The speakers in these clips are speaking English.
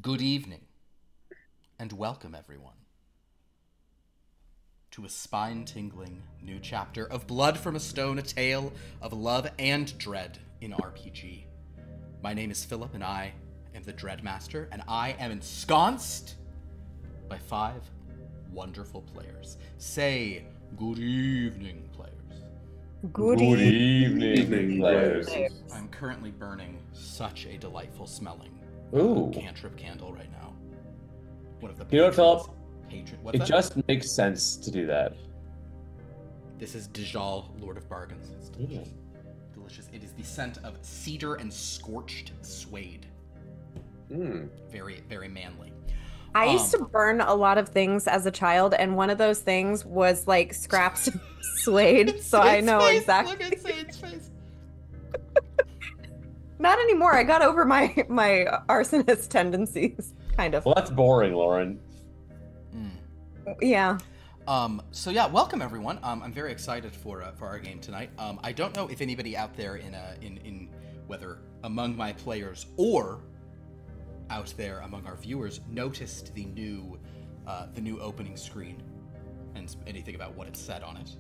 Good evening, and welcome everyone to a spine-tingling new chapter of Blood from a Stone, a tale of love and dread in RPG. My name is Philip, and I am the Dreadmaster, and I am ensconced by 5 wonderful players. Say, good evening, players. Good evening, players. I'm currently burning such a delightful smelling cantrip candle right now. One of the You know what, Philip? What's that? Just makes sense to do that. This is Dijal, Lord of Bargains. It's delicious. Delicious. It is the scent of cedar and scorched suede. Very, very manly. I used to burn a lot of things as a child, and one of those things was like scraps of suede, so I know exactly. Look at Sage's face. Not anymore. I got over my arsonist tendencies, kind of. Well, that's boring, Lauren. Yeah. So yeah, welcome everyone. I'm very excited for our game tonight. I don't know if anybody out there in whether among my players or out there among our viewers noticed the new opening screen and anything about what it said on it.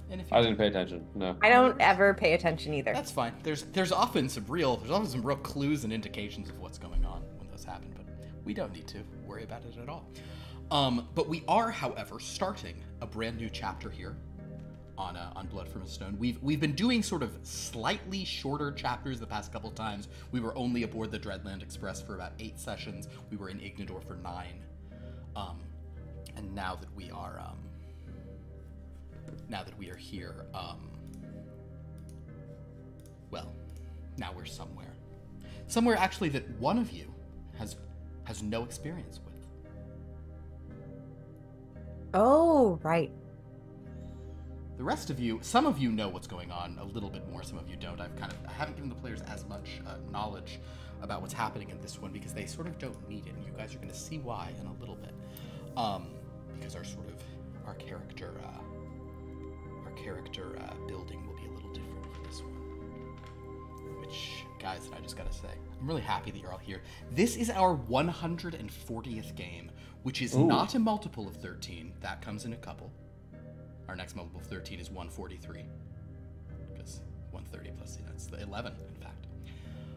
And if you I didn't pay attention. No. I don't ever pay attention either. That's fine. There's often some real clues and indications of what's going on when those happen, but we don't need to worry about it at all. But we are, however, starting a brand new chapter here on Blood from a Stone. We've been doing sort of slightly shorter chapters the past couple times. We were only aboard the Dreadland Express for about 8 sessions. We were in Ignador for 9. And now that we are here, well, now we're somewhere actually that one of you has no experience with. Oh, right. The rest of you, some of you know what's going on a little bit more, some of you don't. I haven't given the players as much knowledge about what's happening in this one because they sort of don't need it, and you guys are going to see why in a little bit. Because our character building will be a little different for this one. Which, guys, I just gotta say, I'm really happy that you're all here. This is our 140th game, which is not a multiple of 13. That comes in a couple. Our next multiple of 13 is 143. Because 130 plus, it's the 11, in fact.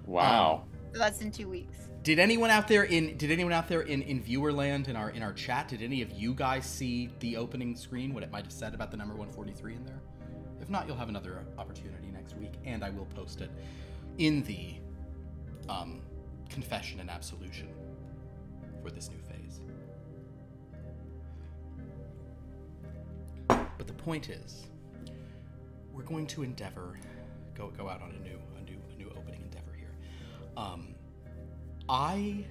Wow. So that's in 2 weeks. Did anyone out there in viewerland in our chat, did any of you guys see the opening screen, what it might have said about the number 143 in there? If not, you'll have another opportunity next week, and I will post it in the confession and absolution for this new phase. But the point is, we're going to go out on a new opening endeavor here. I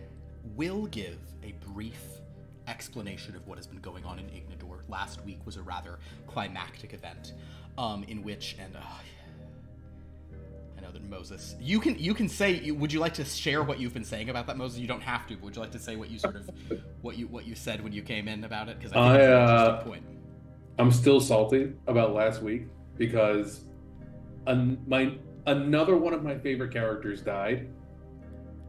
will give a brief explanation of what has been going on in Ignador. Last week was a rather climactic event, in which, and I know that Moses, you can say. Would you like to share what you've been saying about that, Moses? You don't have to. But would you like to say what you what you said when you came in about it? Because I think it's an interesting point. I'm still salty about last week because another one of my favorite characters died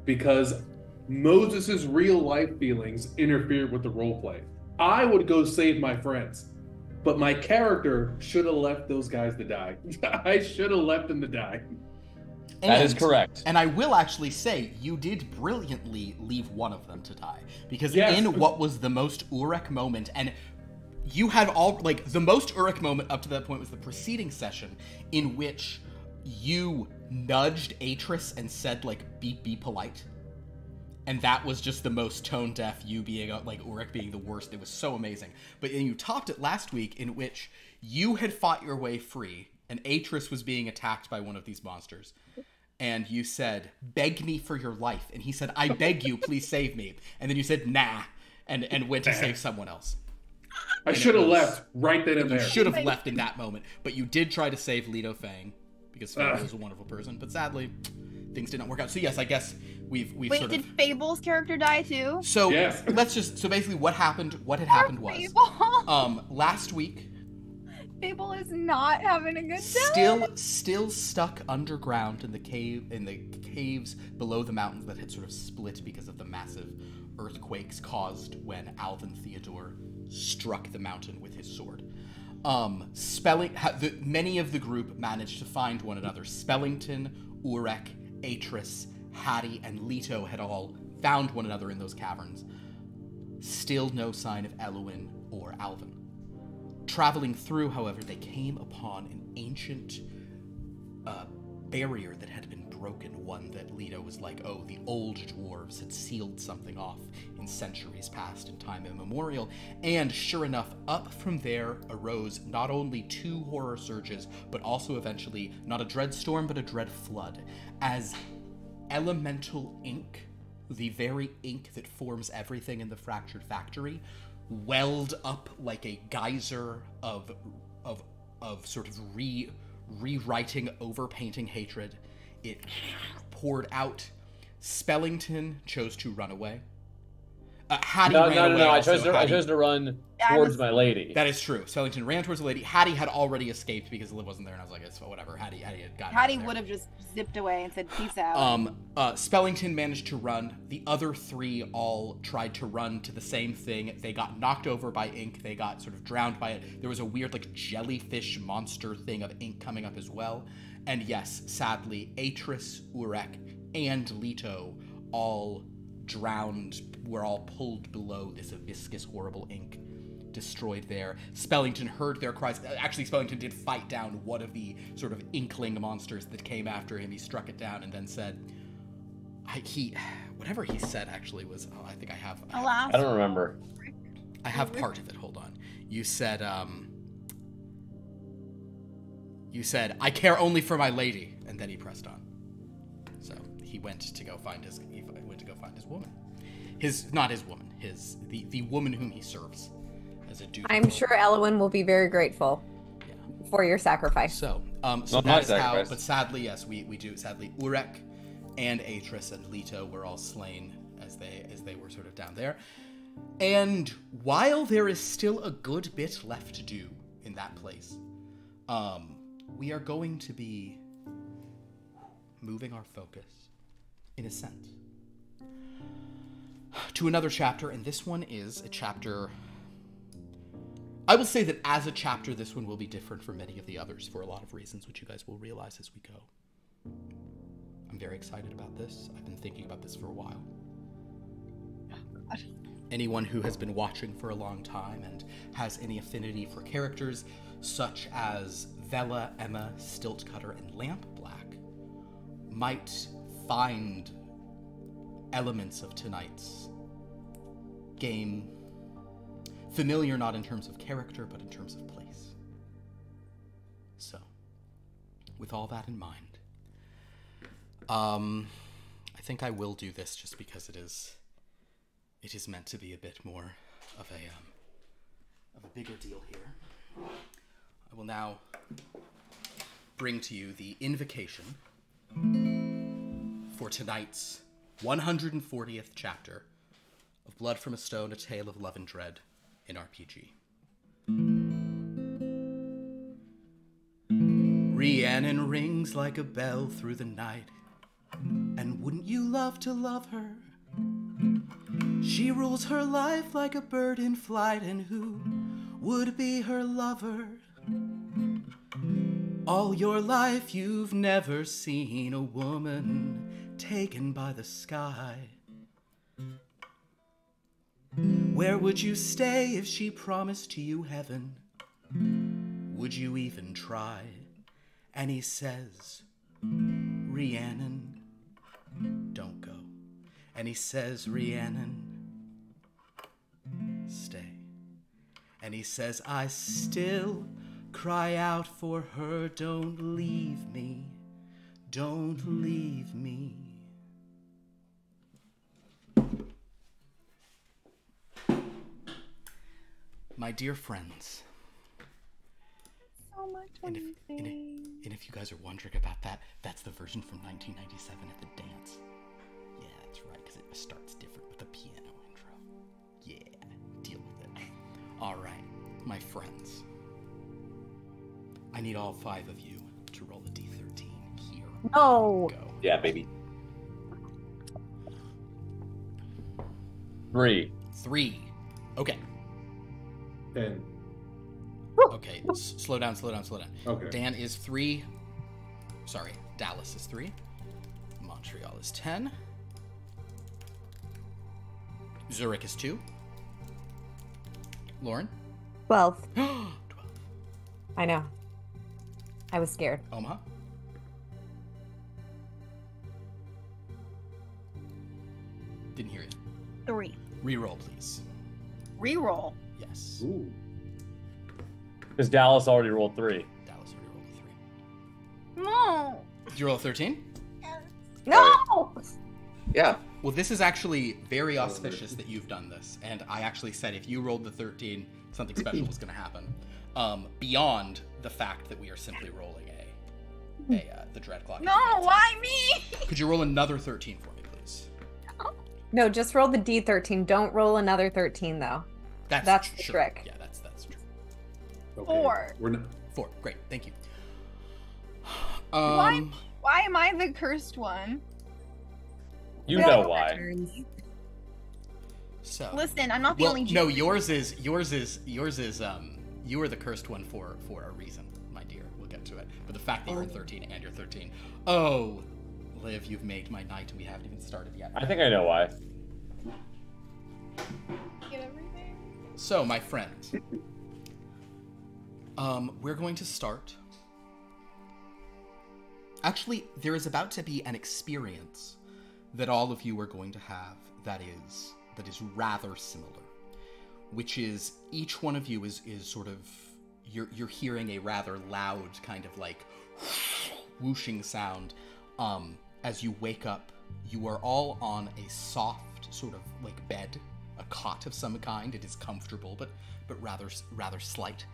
because Moses' real life feelings interfered with the roleplay. I would go save my friends, but my character should have left those guys to die. I should have left them to die. That is correct. And I will actually say, you did brilliantly leave one of them to die. Because in what was the most Urek moment, and you had the most Urek moment up to that point was the preceding session, in which you nudged Atris and said, be polite. And that was just the most tone-deaf, you being, Urek being the worst. It was so amazing. But then you topped it last week, in which you had fought your way free, and Atris was being attacked by one of these monsters. And you said, beg me for your life. And he said, I beg you, please save me. And then you said, nah, and went to save someone else. I should have left right then and there. You should have left in that moment. But you did try to save Leto Fang, because Fang was a wonderful person. But sadly, things did not work out. So yes, I guess we've Wait, sort did of... Fable's character die too? So yes. So basically what had happened was, Fable. last week, Fable is not having a good time. Still stuck underground in the caves below the mountains that had sort of split because of the massive earthquakes caused when Alvin Theodore struck the mountain with his sword. Many of the group managed to find one another. Spellington, Urek, Atris, Hattie, and Leto had all found one another in those caverns. Still no sign of Elwyn or Alvin. Traveling through, however, they came upon an ancient barrier that had been broken, one that Leto was like, oh, the old dwarves had sealed something off in centuries past, in time immemorial. And sure enough, up from there arose not only 2 horror surges, but also eventually not a dread storm, but a dread flood, as elemental ink, the very ink that forms everything in the Fractured Factory, welled up like a geyser of sort of rewriting, overpainting hatred. It poured out. Spellington chose to run away. Hattie ran away. No. I chose to run towards my lady. That is true. Spellington ran towards the lady. Hattie had already escaped because Liv wasn't there, and I was like, it's whatever. Hattie had gotten Hattie would have just zipped away and said, peace out. Spellington managed to run. The other 3 all tried to run to the same thing. They got knocked over by ink. They got sort of drowned by it. There was a weird, like, jellyfish monster thing of ink coming up as well. And yes, sadly, Atris, Urek, and Leto all drowned, were all pulled below this viscous, horrible ink, destroyed there. Spellington heard their cries. Actually, Spellington did fight down one of the sort of inkling monsters that came after him. He struck it down and then said, whatever he said actually was, I think I have. I don't remember. I have part of it, hold on. You said, I care only for my lady, and then he pressed on. So he went to go find his woman. The woman whom he serves as a duty. I'm sure Elwyn will be very grateful for your sacrifice. So that is how, but sadly, yes, we do. Sadly, Urek and Atris and Leto were all slain as they were sort of down there. And while there is still a good bit left to do in that place, we are going to be moving our focus, in a sense, to another chapter, and this one is a chapter... I will say that as a chapter, this one will be different from many of the others for a lot of reasons, which you guys will realize as we go. I'm very excited about this. I've been thinking about this for a while. Anyone who has been watching for a long time and has any affinity for characters such as Vela, Emma, Stiltcutter, and Lampblack might find elements of tonight's game familiar, not in terms of character, but in terms of place. So, with all that in mind, I think I will do this just because it is meant to be a bit more of a bigger deal here. I will now bring to you the invocation for tonight's 140th chapter of Blood from a Stone, A Tale of Love and Dread in RPG. Rhiannon rings like a bell through the night, and wouldn't you love to love her? She rules her life like a bird in flight, and who would be her lover? All your life you've never seen a woman taken by the sky. Where would you stay if she promised you heaven? Would you even try? And he says, Rhiannon, don't go. And he says, Rhiannon, stay. And he says, I still cry out for her, don't leave me, don't leave me. My dear friends, so much and if you guys are wondering about that, that's the version from 1997 at the dance. Yeah, that's right, because it starts different with a piano intro. Yeah, deal with it. All right, my friends. I need all 5 of you to roll a d13 here. No. Go. Yeah, baby. 3. 3. Okay. 10. Okay, slow down. Okay. Dan is 3. Sorry, Dallas is 3. Montreal is 10. Zurich is 2. Lauren? 12. 12. I know. I was scared. Omaha? Didn't hear you. 3. Reroll, please. Reroll. Yes. Ooh. Because Dallas already rolled 3. Dallas already rolled a 3. No. Did you roll a 13? No! Yeah. Well, this is actually very auspicious that you've done this, and I actually said if you rolled the 13, something special was going to happen. Beyond the fact that we are simply rolling the dread clock. No, why me? Could you roll another 13 for me, please? No, just roll the D13. Don't roll another 13, though. That's the trick. Yeah, that's true. Okay. 4. We're not. 4. Great, thank you. Why am I the cursed one? You know why. So Listen, I'm not the only. No, yours is you are the cursed one for a reason, my dear. We'll get to it. But the fact that you're 13 and you're 13. Oh, Liv, you've made my night and we haven't even started yet. I think I know why. Get everything. So, my friends, we're going to start. Actually, there is about to be an experience that all of you are going to have that is rather similar, which is each one of you is sort of you're hearing a rather loud kind of like whooshing sound as you wake up. You are all on a soft sort of like bed, a cot of some kind. It is comfortable but rather slight,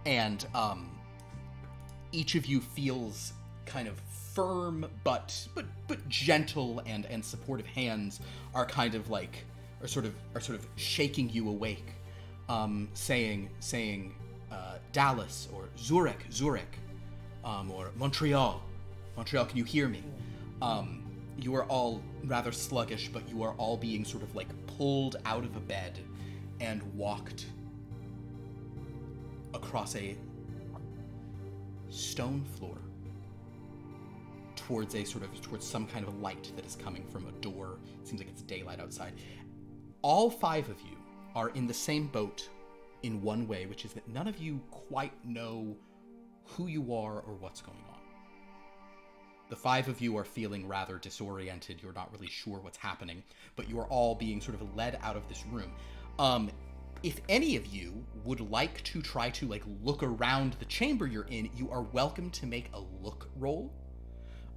and each of you feels kind of firm but gentle and supportive hands are kind of like are sort of shaking you awake, saying Dallas or Zurich, or Montreal, can you hear me? You are all rather sluggish, but you are all being sort of like pulled out of a bed and walked across a stone floor towards some kind of light that is coming from a door. It seems like it's daylight outside. All 5 of you are in the same boat in one way, which is that none of you quite know who you are or what's going on. The 5 of you are feeling rather disoriented. You're not really sure what's happening, but you are all being sort of led out of this room. If any of you would like to try to like look around the chamber you're in, you are welcome to make a look roll.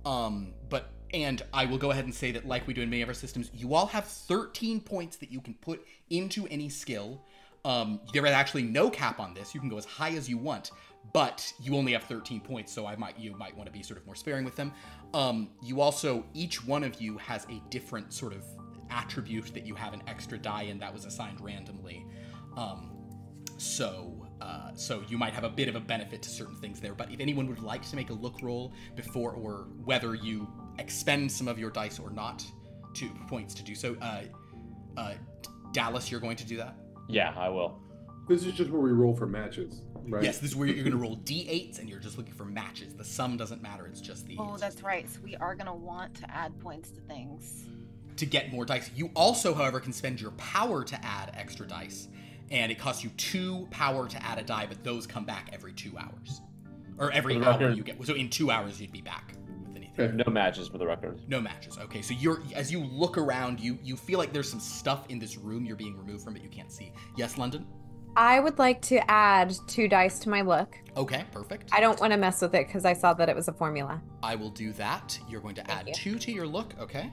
And I will go ahead and say that, like we do in many of our systems, you all have 13 points that you can put into any skill. There is actually no cap on this. You can go as high as you want, but you only have 13 points, so you might want to be sort of more sparing with them. You also, each one of you has a different sort of attribute that you have an extra die in that was assigned randomly. So you might have a bit of a benefit to certain things there, but if anyone would like to make a look roll before, or whether you expend some of your dice or not, 2 points to do so, Dallas, you're going to do that? Yeah, I will. This is just where we roll for matches, right? Yes, this is where you're going to roll d8s and you're just looking for matches. The sum doesn't matter, it's just the... Oh, that's right. So we are going to want to add points to things. To get more dice. You also, however, can spend your power to add extra dice. And it costs you 2 power to add a die, but those come back every 2 hours. Or every hour you get. So in 2 hours, you'd be back with anything. No matches for the record. No matches. Okay, so as you look around, you feel like there's some stuff in this room you're being removed from, but you can't see. Yes, London? I would like to add 2 dice to my look. Okay, perfect. I don't want to mess with it because I saw that it was a formula. I will do that. You're going to add 2 to your look. Okay.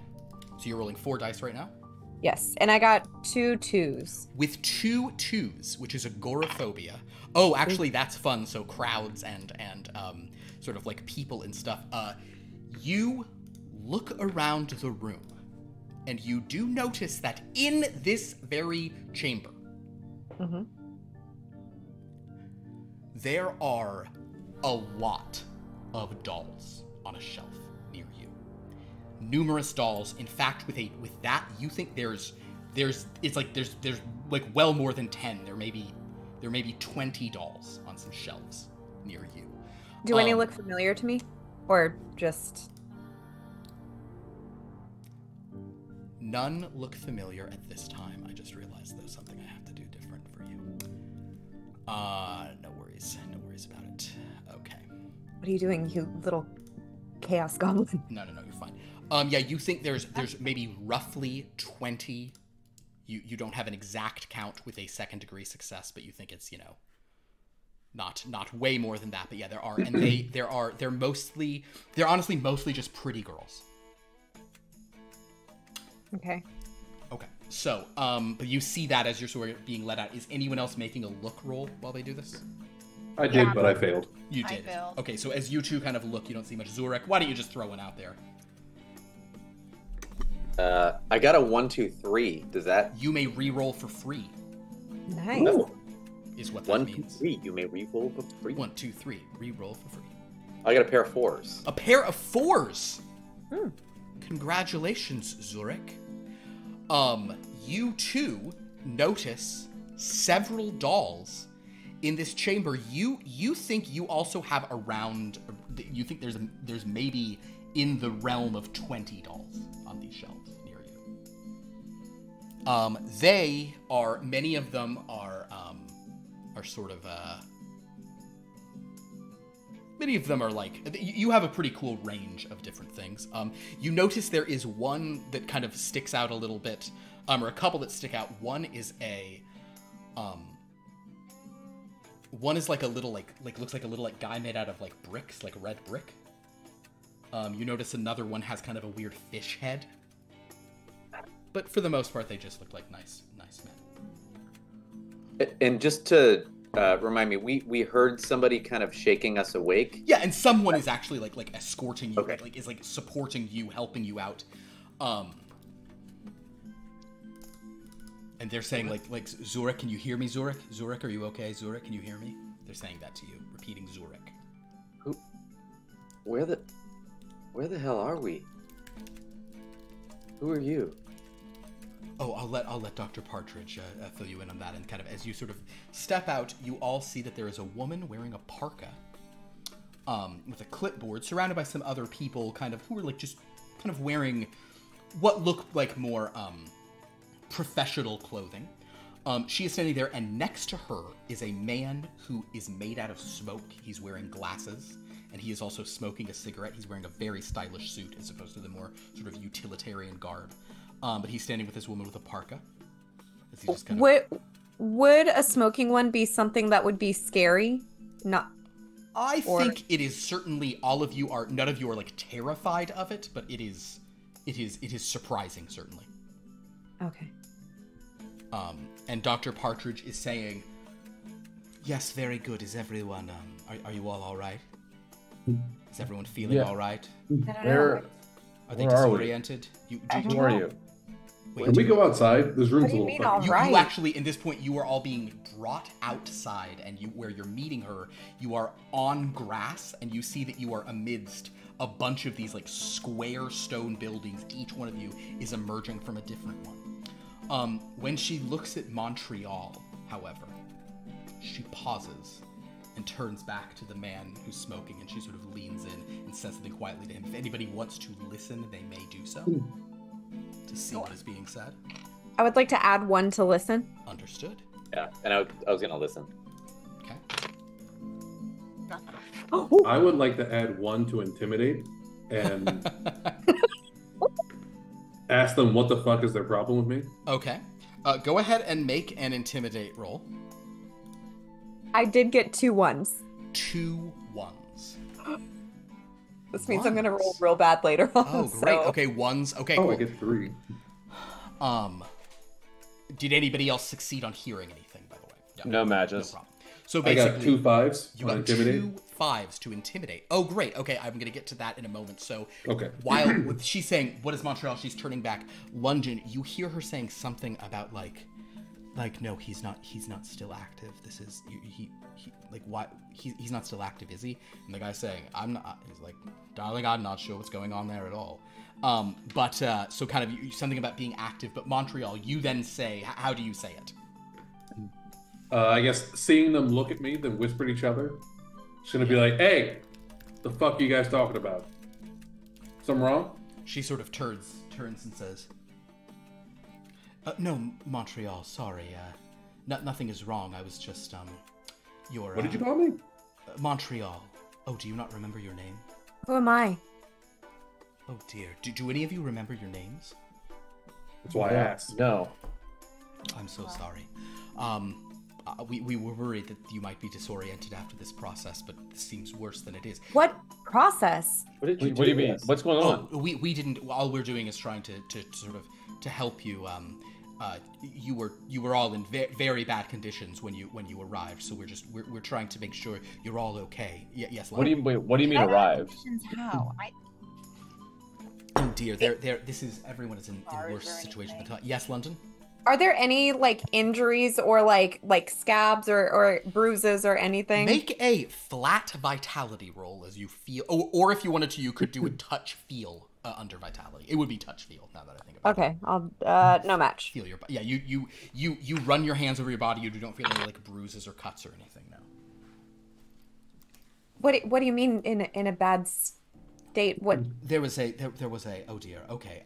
So you're rolling 4 dice right now? Yes, and I got 2 2s. With 2 2s, which is agoraphobia. Oh, actually, that's fun. So crowds and sort of like people and stuff. You look around the room, and you do notice that in this very chamber, there are a lot of dolls on a shelf near you. Numerous dolls. In fact, with that, you think there's there's like well more than 10. There may be 20 dolls on some shelves near you. Do any look familiar to me, or just? None look familiar at this time. I just realized there's something I have to do different for you. No worries about it. Okay. What are you doing, you little chaos goblin? No, you're fine. Yeah, you think there's maybe roughly 20. You don't have an exact count with a second degree success, but you think it's, not way more than that. But yeah, there are, and they're honestly mostly just pretty girls. Okay. So, but you see that as you're sort of being let out. Is anyone else making a look roll while they do this? I did, but I failed. You did. I failed. Okay, so as you two kind of look, you don't see much. Zurek, why don't you just throw one out there? I got a 1, 2, 3. Does that? You may re-roll for free. Nice. No. Is what that 1, 2, means. 3. You may re-roll for free. 1, 2, 3. Re-roll for free. I got a pair of 4s. A pair of 4s. Congratulations, Zurek. You too notice several dolls in this chamber. You think you also have around. You think there's maybe in the realm of 20 dolls on these shelves near you. They are, many of them are sort of many of them are like, you have a pretty cool range of different things. You notice there is one that kind of sticks out a little bit, or a couple that stick out. One is one is like a little like looks like a little like guy made out of like bricks, like red brick. You notice another one has kind of a weird fish head. But for the most part, they just look like nice men. And just to remind me, we heard somebody kind of shaking us awake. Yeah, and someone is actually like escorting you, Okay. like is like supporting you, helping you out. And they're saying like Zurek, can you hear me, Zurek? Zurek, are you okay? Zurek, can you hear me? They're saying that to you, repeating Zurek. Where the hell are we? Who are you? Oh, I'll let Dr. Partridge fill you in on that. And kind of as you sort of step out, you all see that there is a woman wearing a parka, with a clipboard, surrounded by some other people, kind of who are like just kind of wearing what look like more professional clothing. She is standing there, and next to her is a man who is made out of smoke. He's wearing glasses, and he is also smoking a cigarette. He's wearing a very stylish suit as opposed to the more sort of utilitarian garb. But he's standing with this woman with a parka. As he just kind of... Would a smoking one be something that would be scary? I think it is certainly none of you are like terrified of it, but it is surprising, certainly. Okay. And Dr. Partridge is saying, "Yes, very good. Is everyone, are you all right? Is everyone feeling all right? Where Are they are we? disoriented? Who are you? Wait, Can we go outside? This room's What do a you little mean, funky. all You right? actually, in this point, you are all being brought outside, and where you're meeting her, you are on grass, and you see that you are amidst a bunch of these like square stone buildings. Each one of you is emerging from a different one. When she looks at Montreal, however, she pauses and turns back to the man who's smoking, and she sort of leans in and says something quietly to him. If anybody wants to listen, they may do so to see what is being said. I would like to add one to listen. Understood. Yeah, and I was gonna listen. Okay. I would like to add one to intimidate and ask them what the fuck is their problem with me. Okay. Go ahead and make an intimidate roll. I did get 2 1s. 2 1s. This means I'm gonna roll real bad later on. Oh, great. so- Okay, 1s. Okay, Oh, cool. I get 3. Did anybody else succeed on hearing anything, by the way? No matches. No problem. So I basically, got 2 5s you on got intimidate. 2 5s to intimidate. Oh, great. Okay, I'm going to get to that in a moment. So Okay. while she's saying, what is Montreal? She's turning back. Lungin, you hear her saying something about, like, Like, no, he's not still active. This is he like, why he's not still active, is he? And the guy's saying, I'm not. He's like, darling, I'm not sure what's going on there at all. But so kind of something about being active. But Montreal, you then say, how do you say it? I guess seeing them look at me, then whisper to each other. She's gonna be like, "Hey, the fuck are you guys talking about? Something wrong?" She sort of turns and says, "No, Montreal. Sorry. Nothing is wrong. I was just your. What did you call me? Montreal. Oh, do you not remember your name? Who am I? Oh dear. Do any of you remember your names? That's why I asked. No. I'm so sorry. We were worried that you might be disoriented after this process, but this seems worse than it is. What process? What do you mean? What's going on? Oh, we didn't. All we're doing is trying to sort of to help you. You were all in very bad conditions when you arrived, so we're trying to make sure you're all okay. Yes. What do you mean arrived? How? Oh dear, everyone is in worse situation than yes, London. Are there any like injuries or like scabs or bruises or anything? Make a flat vitality roll as you feel, or if you wanted to, you could do a touch feel under vitality. It would be touch feel. Now that I think about it. Okay, I'll no match. Feel your you run your hands over your body. You don't feel any like bruises or cuts or anything. No. What do you mean in a bad state? What? There was a oh dear. Okay.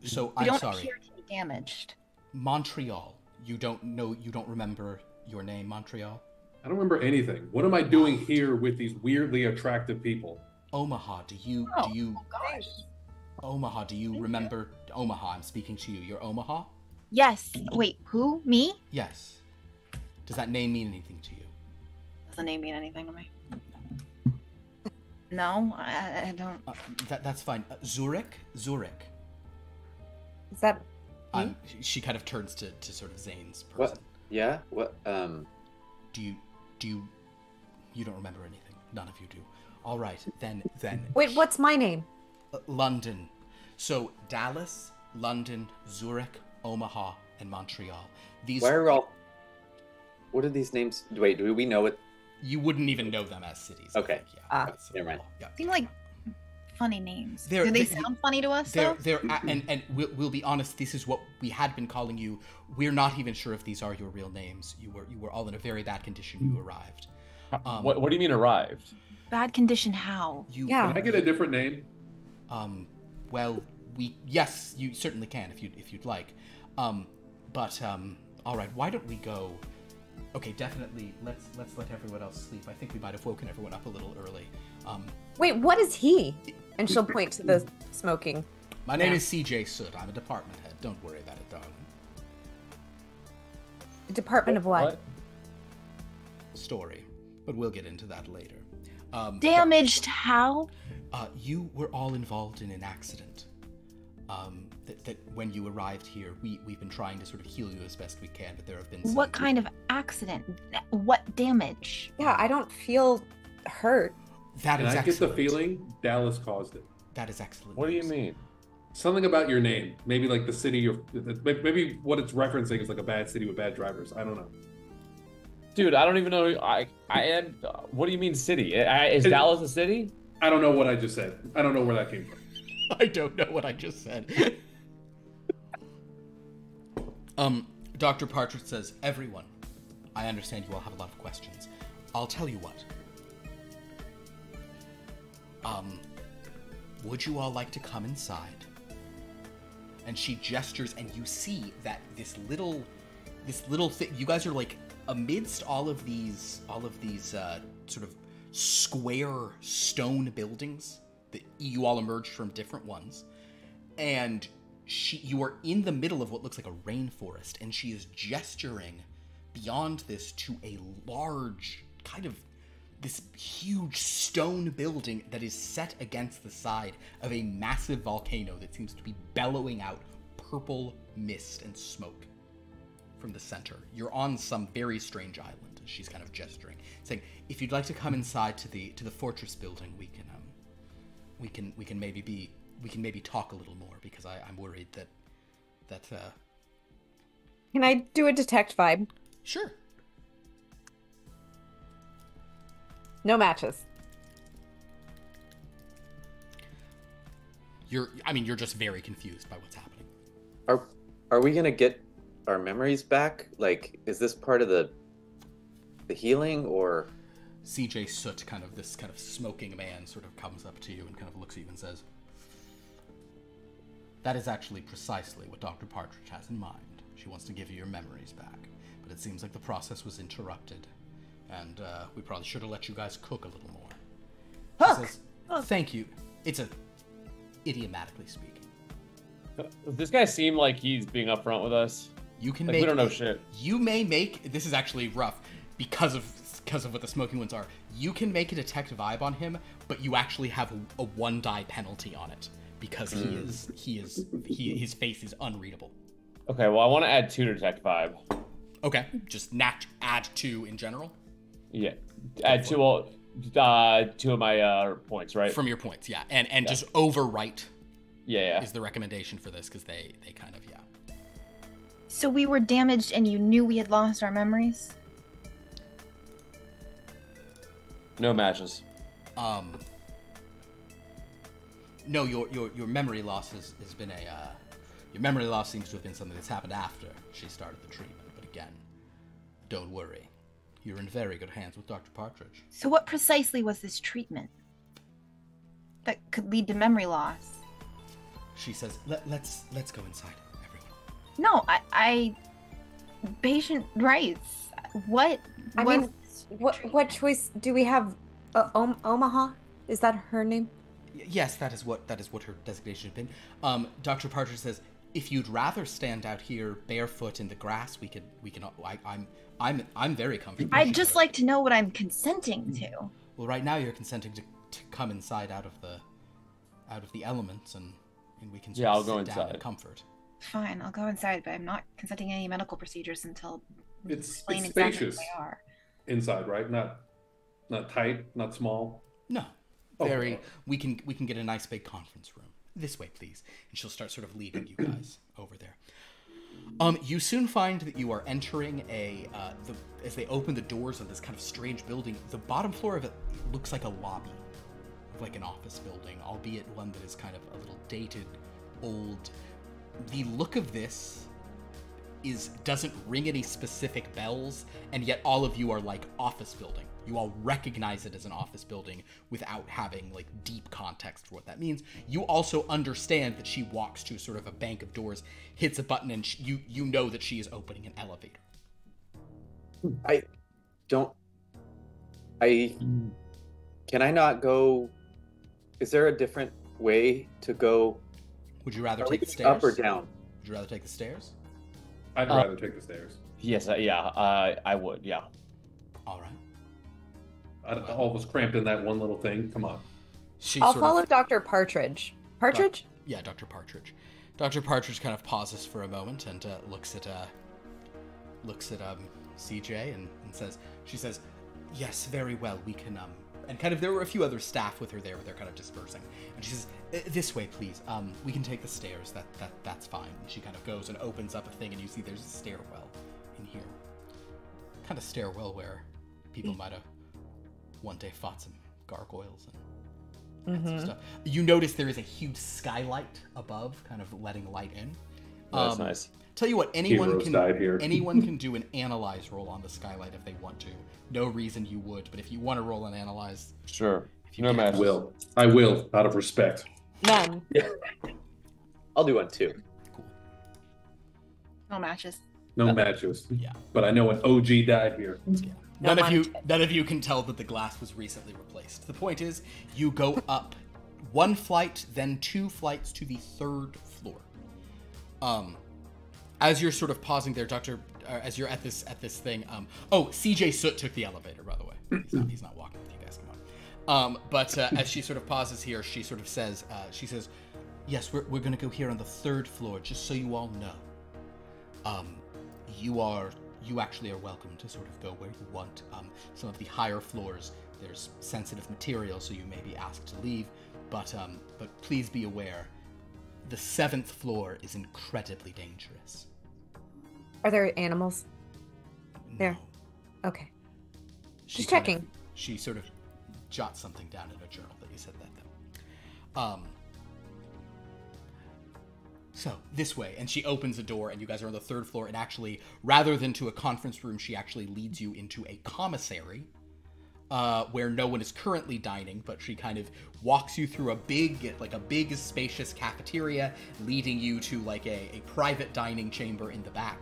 So We I'm don't sorry. appear to be damaged. Montreal. You don't remember your name, Montreal? I don't remember anything. What am I doing here with these weirdly attractive people? Omaha, do you Gosh. Omaha, do you remember Omaha? I'm speaking to you. You're Omaha? Yes. Wait, who? Me? Yes. Does that name mean anything to you? Does the name mean anything to me? No, I don't. That's fine. Zurich? Is that? She kind of turns to sort of Zane's person. What? Yeah? What? Do you don't remember anything? None of you do. All right, then. Wait, what's my name? London. So Dallas, London, Zurich, Omaha, and Montreal. These. Why are all? What are these names? Wait, do we know what? You wouldn't even know them as cities. I Okay. think, yeah. Never mind. Yeah. Seem like funny names. Do they sound funny to us though? And we'll be honest. This is what we had been calling you. We're not even sure if these are your real names. You were all in a very bad condition. You arrived. What do you mean arrived? Bad condition how? Yeah. Can I get a different name? Well, yes, you certainly can if you'd like. All right. Why don't we go? Okay, definitely. Let's let everyone else sleep. I think we might have woken everyone up a little early. Wait, what is he? And she'll point to the smoking. My name is CJ Soot. I'm a department head. Don't worry about it, darling. Department of what? Story, but we'll get into that later. Damaged how? You were all involved in an accident. That when you arrived here, we've been trying to sort of heal you as best we can, but there have been some... What kind of accident? What damage? Yeah, I don't feel hurt. That And is I get the excellent. feeling Dallas caused it. That is excellent. What do you news. mean? Something about your name. Maybe like the city you're... Maybe what it's referencing is like a bad city with bad drivers. I don't know. Dude, I don't even know. I am. What do you mean city? Is Dallas a city? I don't know what I just said. I don't know where that came from. I don't know what I just said. Dr. Partridge says, everyone, I understand you all have a lot of questions. I'll tell you what. Would you all like to come inside? And she gestures, and you see that this little thing. You guys are like amidst all of these sort of square stone buildings that you all emerged from different ones, and you are in the middle of what looks like a rainforest, and she is gesturing beyond this to a large kind of this huge stone building that is set against the side of a massive volcano that seems to be bellowing out purple mist and smoke from the center. You're on some very strange island. She's kind of gesturing, saying, "If you'd like to come inside to the fortress building, we can maybe talk a little more, because I'm worried that Can I do a detect vibe? Sure. No matches. You're just very confused by what's happening. Are we gonna get our memories back? Like, is this part of the healing, or? CJ Soot, this kind of smoking man, sort of comes up to you and kind of looks at you and says, "That is actually precisely what Dr. Partridge has in mind. She wants to give you your memories back, but it seems like the process was interrupted, and we probably should have let you guys cook a little more." She says, "Thank you." It's idiomatically speaking. Does this guy seem like he's being upfront with us? You can we don't know shit. You may make, this is actually rough because of what the smoking ones are. You can make a detect vibe on him, but you actually have a 1 die penalty on it because his face is unreadable. Okay, well I want to add 2 to detect vibe. Okay, just add 2 in general. Yeah, add 2. 2 of my points, right? From your points, yeah, and just overwrite. Yeah. Is the recommendation for this because they kind of So we were damaged, and you knew we had lost our memories? No matches. No, your memory loss has been your memory loss seems to have been something that's happened after she started the treatment. But again, don't worry, you're in very good hands with Dr. Partridge. So what precisely was this treatment that could lead to memory loss? She says, "Let's go inside, everyone." No, I patient rights. What? I mean, what choice do we have? Omaha? Is that her name? Yes, that is what her designation has been. Dr. Partridge says, "If you'd rather stand out here barefoot in the grass, we can. I'm very comfortable." I'd just like to know what I'm consenting to. Well, right now you're consenting to come inside out of the elements, and we can I'll sit go down inside in comfort. Fine, I'll go inside, but I'm not consenting any medical procedures until It's explain spacious exactly what they are. inside, right? Not tight, not small. No, Oh, very. okay. We can get a nice big conference room. This way, please. And she'll start sort of leading you guys over there. You soon find that you are entering as they open the doors of this kind of strange building. The bottom floor of it looks like a lobby of like an office building, albeit one that is kind of a little dated, old. The look of this doesn't ring any specific bells, and yet all of you are like office building. You all recognize it as an office building without having like deep context for what that means. You also understand that she walks to sort of a bank of doors, hits a button, and you know that she is opening an elevator. Can I not go? Is there a different way to go? Would you rather take the stairs? Up or down? Would you rather take the stairs? I'd rather take the stairs. Yes, I would, yeah. All right. All of us cramped in that one little thing. Come on. I'll follow Dr. Partridge. Partridge? Yeah, Dr. Partridge. Dr. Partridge kind of pauses for a moment and looks at CJ and says, she says, "Yes, very well. We can and kind of there were a few other staff with her there, but they're kind of dispersing. And she says, "This way, please. We can take the stairs. That's fine." And she kind of goes and opens up a thing, and you see there's a stairwell in here. Kind of stairwell where people might have one day fought some gargoyles and some stuff. You notice there is a huge skylight above, kind of letting light in. That's nice. Tell you what, anyone Heroes died here. can do an analyze roll on the skylight if they want to. No reason you would, but if you want to roll an analyze, Sure. if you No can. matches. I will, out of respect. None. I'll do one too. Cool. No matches. No matches. Yeah. But I know an OG died here. Yeah. None of you can tell that the glass was recently replaced. The point is, you go up one flight, then 2 flights to the 3rd floor. As you're sort of pausing there, as you're at this thing, CJ Soot took the elevator, by the way. He's not walking with you guys. Come on. But as she sort of pauses here, she sort of says, "Yes, we're going to go here on the 3rd floor, just so you all know. You actually are welcome to sort of go where you want. Some of the higher floors, there's sensitive material, so you may be asked to leave. But please be aware, the 7th floor is incredibly dangerous." Are there animals there? No. Okay. She Just kind of- checking. she sort of jots something down in her journal that you said that, though. So, this way, and she opens a door, and you guys are on the 3rd floor, and actually, rather than to a conference room, she actually leads you into a commissary, where no one is currently dining, but she kind of walks you through a big, spacious cafeteria, leading you to, like, a private dining chamber in the back.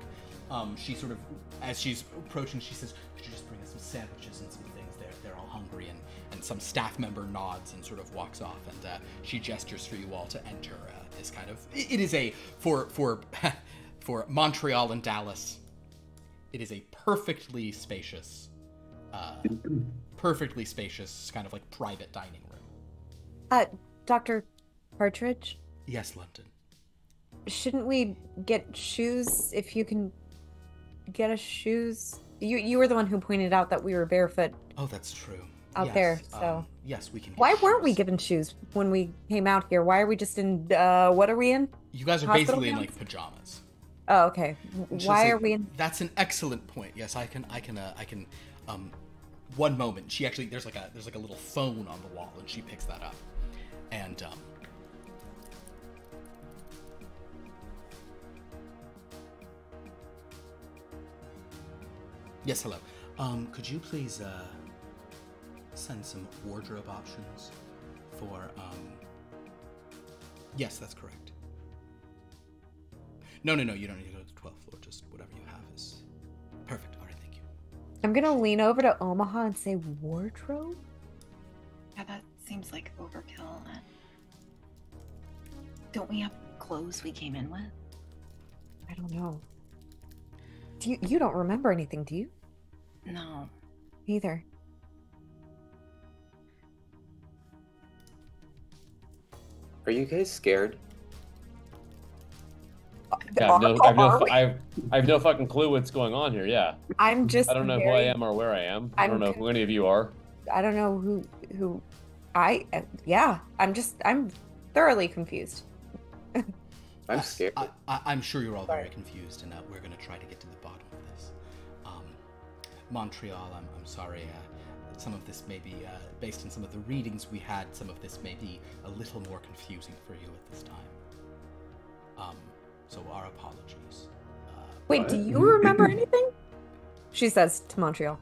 She sort of, as she's approaching, she says, could you just bring us some sandwiches and some things? They're all hungry, and some staff member nods and sort of walks off, and she gestures for you all to enter. This kind of, it is a, for Montreal and Dallas, it is a perfectly spacious kind of like private dining room. Dr. Partridge? Yes, London. Shouldn't we get shoes if you can get us shoes? You were the one who pointed out that we were barefoot. Oh, that's true. Out Yes, there, so. Yes, we can get Why weren't shoes. we given shoes when we came out here? Why are we just in, what are we in? You guys are Hospital basically in gowns? like pajamas. Oh, okay. And she'll Why say, are we in? That's an excellent point. Yes, I can, one moment. She actually, there's like a little phone on the wall, and she picks that up. And, yes, hello. Could you please, send some wardrobe options for, yes, that's correct. No, you don't need to go to the 12th floor, just whatever you have is perfect. All right, thank you. I'm gonna lean over to Omaha and say, wardrobe? Yeah, that seems like overkill. Don't we have clothes we came in with? I don't know. You don't remember anything, do you? No. Either. Are you guys scared? Yeah, I have no fucking clue what's going on here. Yeah, I'm just. I don't know who I am or where I am. I don't know who any of you are. I don't know who. Yeah. I'm thoroughly confused. I'm scared. I'm sure you're all very confused, and we're going to try to get to the bottom of this. Montreal, I'm sorry. Some of this may be, based on some of the readings we had, some of this may be a little more confusing for you at this time. So our apologies. Wait, do you remember anything? She says to Montreal.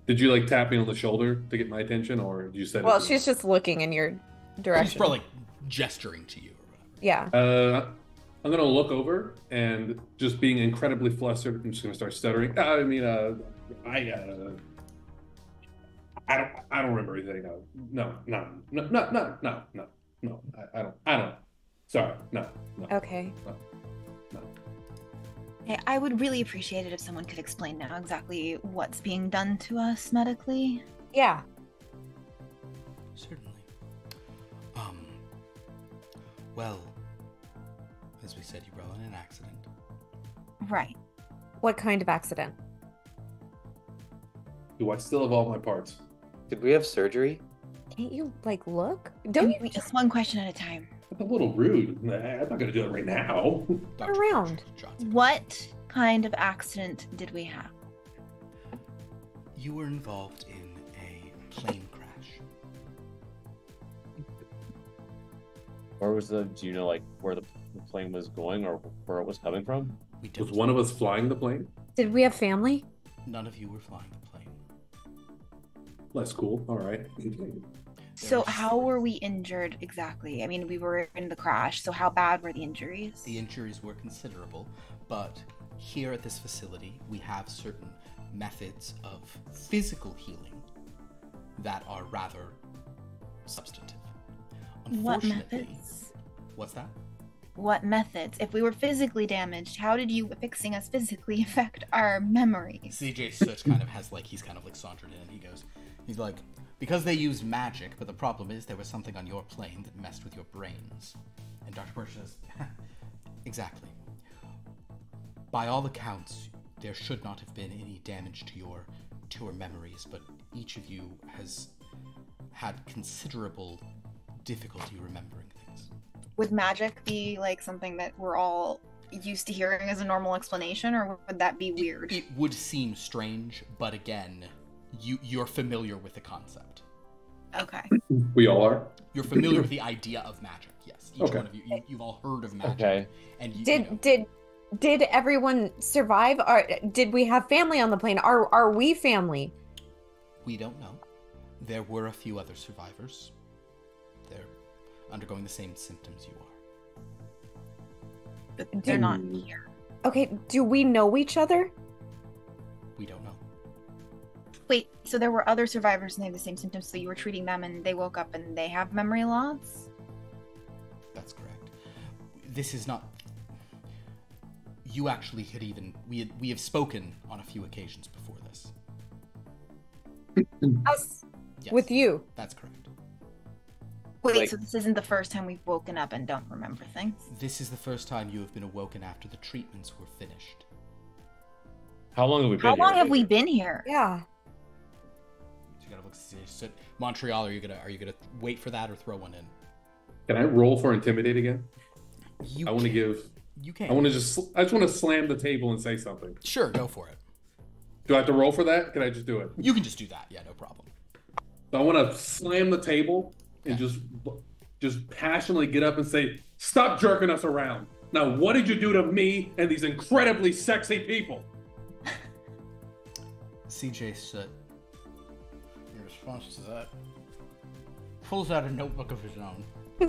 Did you like tap me on the shoulder to get my attention, or you said? Well, she's just looking in your direction. She's probably like gesturing to you or whatever. Yeah. I'm gonna look over and just being incredibly flustered. I'm just gonna start stuttering. I don't remember anything. No. I don't. Sorry. No. Okay. No. Hey, I would really appreciate it if someone could explain now exactly what's being done to us medically. Yeah. Certainly. Well, as we said, you were in an accident. Right. What kind of accident? Do I still have all my parts? Did we have surgery? Can't you, look? Don't you Just one question at a time. That's a little rude. I'm not gonna do it right now. turn around? What kind of accident did we have? You were involved in a plane crash. Where was do you know, where the plane was going or where it was coming from? We Was don't. one of us flying the plane? Did we have family? None of you were flying the plane. Less cool. All right. So how were we injured exactly? I mean, we were in the crash, so how bad were the injuries? The injuries were considerable, but here at this facility, we have certain methods of physical healing that are rather substantive. What Unfortunately, methods? What's that? What methods? If we were physically damaged, how did you fixing us physically affect our memories? CJ Soot kind of has he's kind of sauntered in and he's like, because they used magic, but the problem is there was something on your plane that messed with your brains. And Dr. Birch says, exactly. By all accounts, there should not have been any damage to your memories, but each of you has had considerable difficulty remembering things. Would magic be something that we're all used to hearing as a normal explanation, or would that be weird? It would seem strange, but again, you're familiar with the concept. Okay. We all are. You're familiar with the idea of magic. Yes, each Okay. one of you. You've all heard of magic. Okay. And Did everyone survive? Or did we have family on the plane? Are we family? We don't know. There were a few other survivors. They're undergoing the same symptoms you are. But they're not here. Okay, do we know each other? We don't know. Wait, so there were other survivors and they have the same symptoms, so you were treating them and they woke up and they have memory loss? That's correct. This is not... You actually had even... We have spoken on a few occasions before this. Us? Yes, With you? That's correct. Wait, Like- so this isn't the first time we've woken up and don't remember things? This is the first time you have been awoken after the treatments were finished. How long have we been How here? long have we been here? Yeah. So you gotta look... So, Montreal, are you gonna wait for that or throw one in? Can I roll for intimidate again? You I want to can- give. You can. I just want to slam the table and say something. Sure, go for it. Do I have to roll for that? Can I just do it? You can just do that. Yeah, no problem. So I want to slam the table and just passionately get up and say, "Stop jerking us around." Now, what did you do to me and these incredibly sexy people? CJ Soot, in response to that, pulls out a notebook of his own,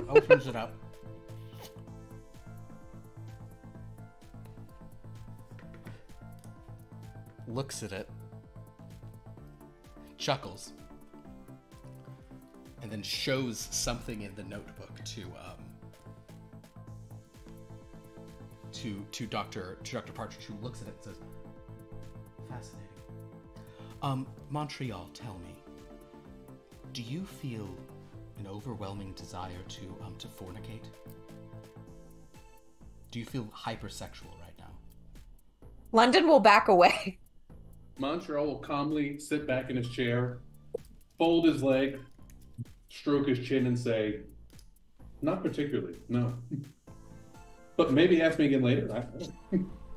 opens it up. Looks at it, chuckles, and then shows something in the notebook to Dr. Partridge, who looks at it and says, "Fascinating. Montreal, tell me, do you feel an overwhelming desire to fornicate? Do you feel hypersexual right now?" London will back away. Montreal will calmly sit back in his chair, fold his leg, stroke his chin, and say, "Not particularly, no. But maybe ask me again later.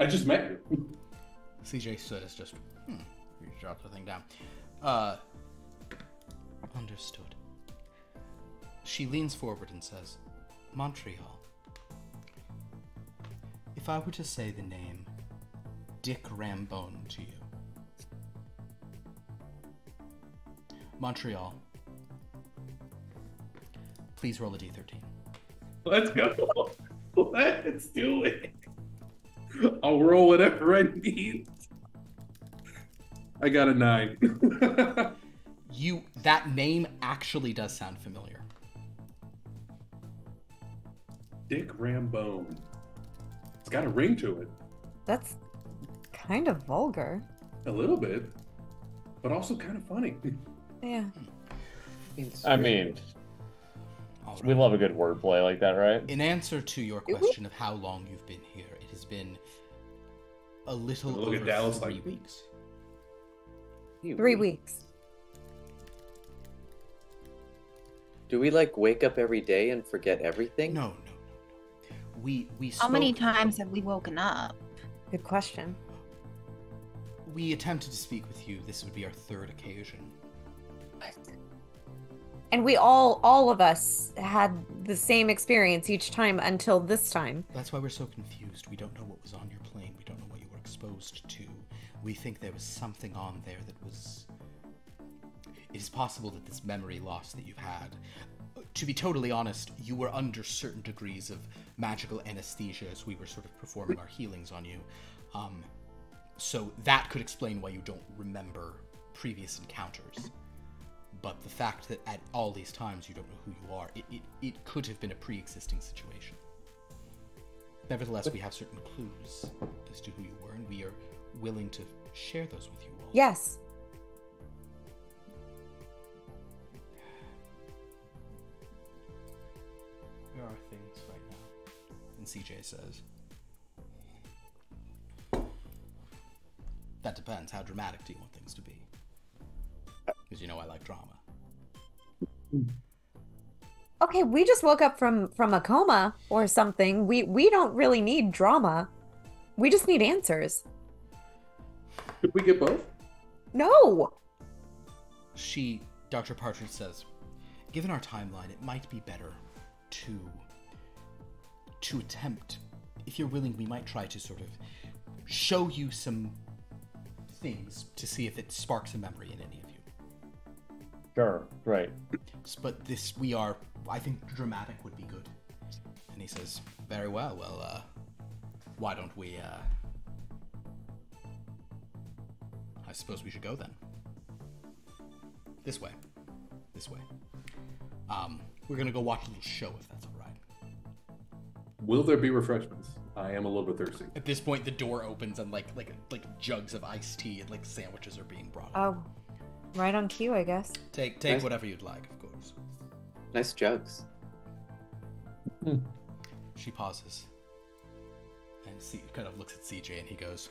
I just met you." CJ Soot is just, he dropped the thing down. Understood. She leans forward and says, "Montreal, if I were to say the name Dick Rambone to you, Montreal, please roll a d13. Let's go. Let's do it. I'll roll whatever I need. I got a 9. That name actually does sound familiar. Dick Rambone. It's got a ring to it. That's kind of vulgar. A little bit. But also kind of funny. Yeah. I mean, All right. we love a good wordplay like that, right? In answer to your question of how long you've been here, it has been a little Look at over Dallas 3 like- weeks. 3 weeks. Do we like wake up every day and forget everything? No. We How many spoke- times have we woken up? Good question. We attempted to speak with you. This would be our 3rd occasion. And we all of us had the same experience each time until this time. That's why we're so confused. We don't know what was on your plane. We don't know what you were exposed to. We think there was something on there that was... It is possible that this memory loss that you've had... To be totally honest, you were under certain degrees of magical anesthesia as we were sort of performing our healings on you. So that could explain why you don't remember previous encounters. But the fact that at all these times you don't know who you are, it could have been a pre-existing situation. Nevertheless, we have certain clues as to who you were, and we are willing to share those with you all. Yes. There are things right now. And CJ says, that depends. How dramatic do you want things to be? Because you know I like drama. Okay, we just woke up from a coma or something. We don't really need drama. We just need answers. Could we get both? No! Dr. Partridge says, given our timeline, it might be better to attempt. If you're willing, we might try to sort of show you some things to see if it sparks a memory in any of you. Sure, right. But I think dramatic would be good. And he says, very well, why don't we, I suppose we should go then. This way. We're gonna go watch a little show if that's all right. Will there be refreshments? I am a little bit thirsty. At this point, the door opens and like jugs of iced tea and like sandwiches are being brought. Oh, right on cue, I guess. Take Nice. whatever you'd like, of course. Nice jugs. She pauses and kind of looks at CJ and he goes,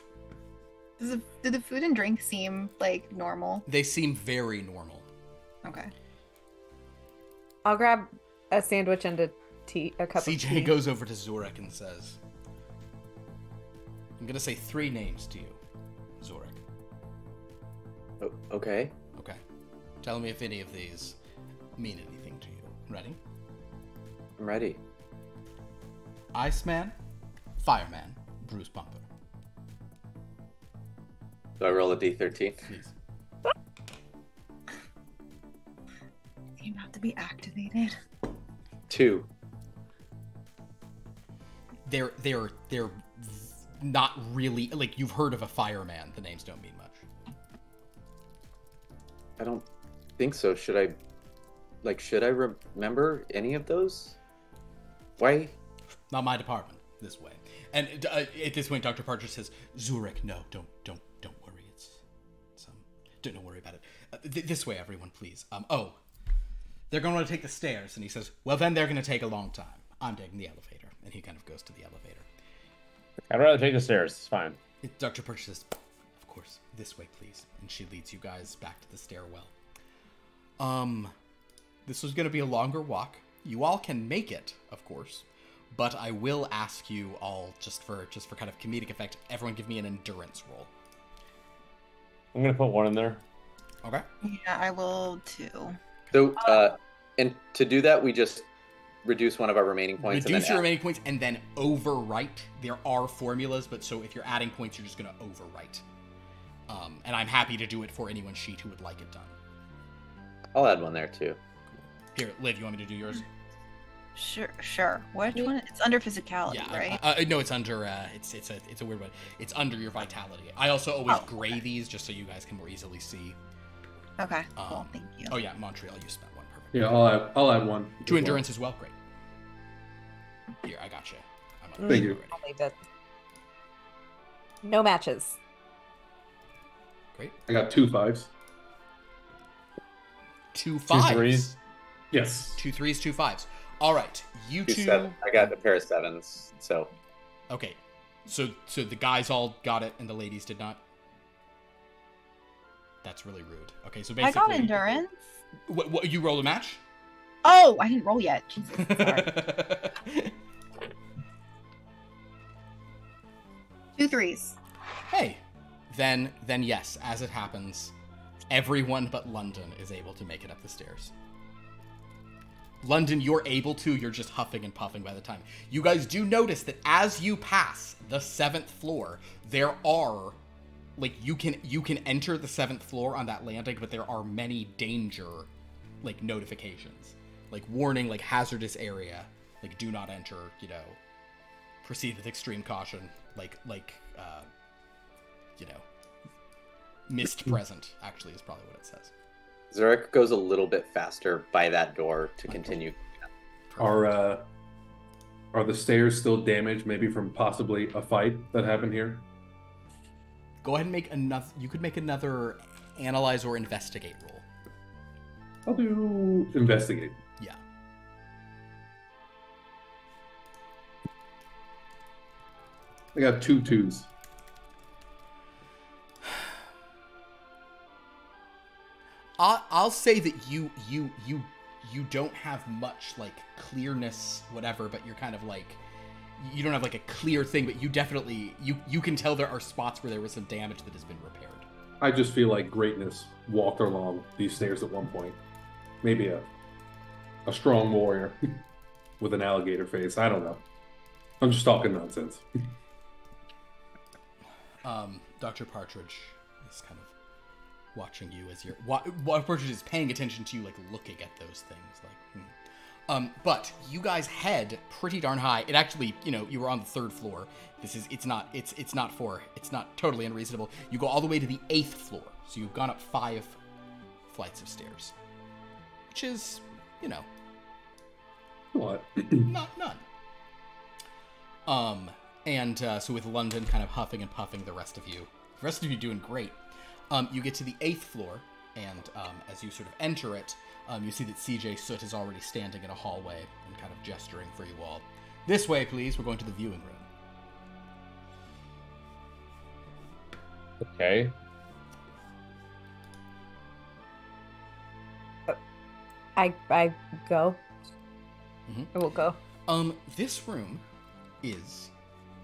Do the food and drink seem like normal? they seem very normal. Okay. I'll grab a sandwich and a cup of tea. CJ goes over to Zorik and says, I'm gonna say 3 names to you, Zorik. Oh, okay. Okay. Tell me if any of these mean anything to you. Ready? I'm ready. Iceman, Fireman, Bruce Bumper. Do I roll a d13? Please. Seem not to be activated. 2. They're not really, like, you've heard of a fireman. The names don't mean much. I don't think so. Should I remember any of those? Why? Not my department. This way. And at this point, Dr. Partridge says, Zurich, no, don't worry. Don't worry about it. This way, everyone, please. They're going to take the stairs. And he says, well, then they're going to take a long time. I'm taking the elevator. And he kind of goes to the elevator. I'd rather take the stairs. It's fine. Dr. Partridge says, of course, this way, please. And she leads you guys back to the stairwell. This was going to be a longer walk. You all can make it, of course. But I will ask you all, just for kind of comedic effect, everyone give me an endurance roll. I'm gonna put 1 in there. Okay. Yeah, I will too. So, and to do that, we just reduce one of our remaining points. Reduce your remaining points and then overwrite. There are formulas, but so if you're adding points, you're just going to overwrite. And I'm happy to do it for anyone's sheet who would like it done. I'll add 1 there too. Here, Liv, you want me to do yours? Sure. Which one? It's under physicality, Yeah, right? no, it's under. It's a weird one. It's under your vitality. I also always gray these just so you guys can more easily see. Okay, cool. Thank you. Oh yeah, Montreal, you spent 1. Perfect. Yeah, I'll add 1. 2 endurance as well. Great. Here, I got you. Thank you. I'll leave it. No matches. Great. I got 2 5s. 2 2 5s. 3s. Yes. 2 3s, 2 5s. All right, you 2 two. 7. I got a pair of 7s. So. Okay, so the guys all got it and the ladies did not. That's really rude. Okay, so I basically. got endurance. What you rolled a match? Oh, I didn't roll yet. Jesus, sorry. 2 3s. Hey, then yes, as it happens, everyone but London is able to make it up the stairs. London, you're able to, you're just huffing and puffing by the time. You guys do notice that as you pass the 7th floor, there are, like, you can enter the 7th floor on that landing, but there are many danger, like, notifications. Like, warning, like, hazardous area, like, do not enter, proceed with extreme caution, mist present, actually, is probably what it says. Zurich goes a little bit faster by that door to continue. Are the stairs still damaged, maybe from possibly a fight that happened here? Go ahead and make another. You could make another analyze or investigate roll. I'll do investigate. Yeah. I got 2 2s. I'll say that you don't have much like clearness, whatever, but you're kind of like you don't have like a clear thing, but you definitely you can tell there are spots where there was some damage that has been repaired. I just feel like greatness walked along these stairs at one point. Maybe a strong warrior with an alligator face. I don't know. I'm just talking nonsense. Dr. Partridge is kind of watching you as you're... Partridge is paying attention to you, like, looking at those things, like, but you guys head pretty darn high. It actually, you know, you were on the 3rd floor. It's not totally unreasonable. You go all the way to the 8th floor. So you've gone up 5 flights of stairs. Which is, you know... What? Not none. So with London kind of huffing and puffing, the rest of you doing great. You get to the 8th floor, and as you sort of enter it, you see that CJ Soot is already standing in a hallway and kind of gesturing for you all. This way, please. We're going to the viewing room. Okay. I go. Mm-hmm. I will go. This room is,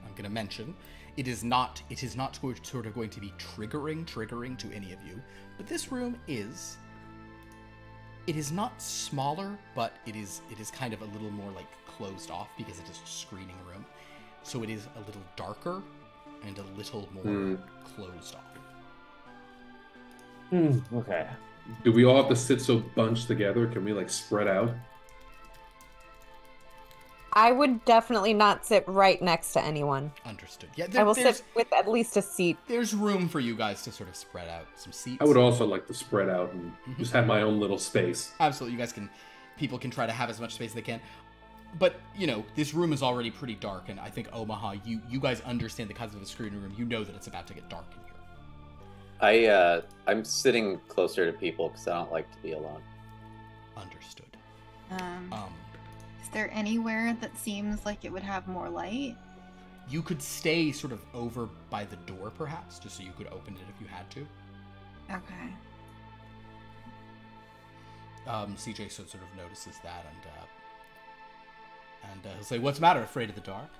I'm going to mention, it is not sort of going to be triggering to any of you, but this room is, it is not smaller, but it is kind of a little more like closed off because it is a screening room. So it is a little darker and a little more closed off. Okay. Do we all have to sit so bunched together? Can we like spread out? I would definitely not sit right next to anyone. Understood. Yeah, I will sit with at least a seat. There's room for you guys to sort of spread out some seats. I would also like to spread out and just have my own little space. Absolutely, people can try to have as much space as they can. But, you know, this room is already pretty dark, and I think Omaha, you guys understand the concept of a screening room. You know that it's about to get dark in here. I'm sitting closer to people because I don't like to be alone. Understood. Is there anywhere that seems like it would have more light? You could stay sort of over by the door, perhaps, just so you could open it if you had to. Okay. CJ sort of notices that, and he'll say, "What's the matter? Afraid of the dark?"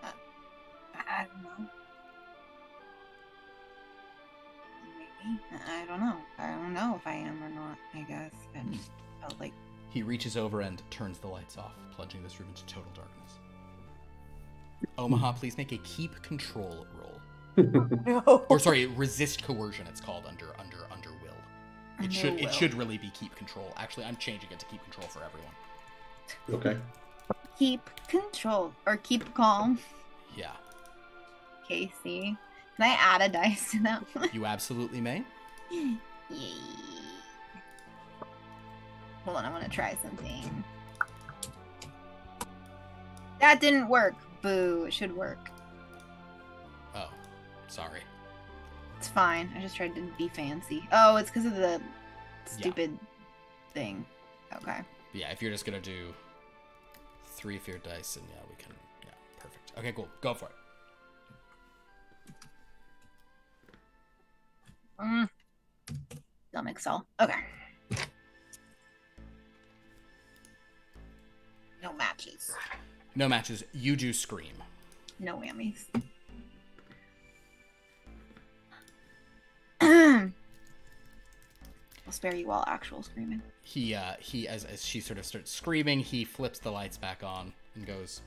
I don't know. Maybe. I don't know. I don't know if I am or not, I guess. I just felt like... He reaches over and turns the lights off, plunging this room into total darkness. Omaha, please make a keep control roll. No. Or sorry, resist coercion. It's called under will. It should really be keep control. Actually, I'm changing it to keep control for everyone. Okay. Keep control. Or keep calm. Yeah. Casey. Can I add a dice to that one? You absolutely may. Yay. Hold on, I want to try something. That didn't work. Boo, it should work. Oh, sorry. It's fine. I just tried to be fancy. Oh, it's because of the stupid thing. Okay. Yeah, if you're just going to do 3 fear dice, and we can... Yeah, perfect. Okay, cool. Go for it. Stomach cell. Okay. No matches. No matches. You do scream. No whammies. I'll spare you all actual screaming. He as she sort of starts screaming, he flips the lights back on and goes,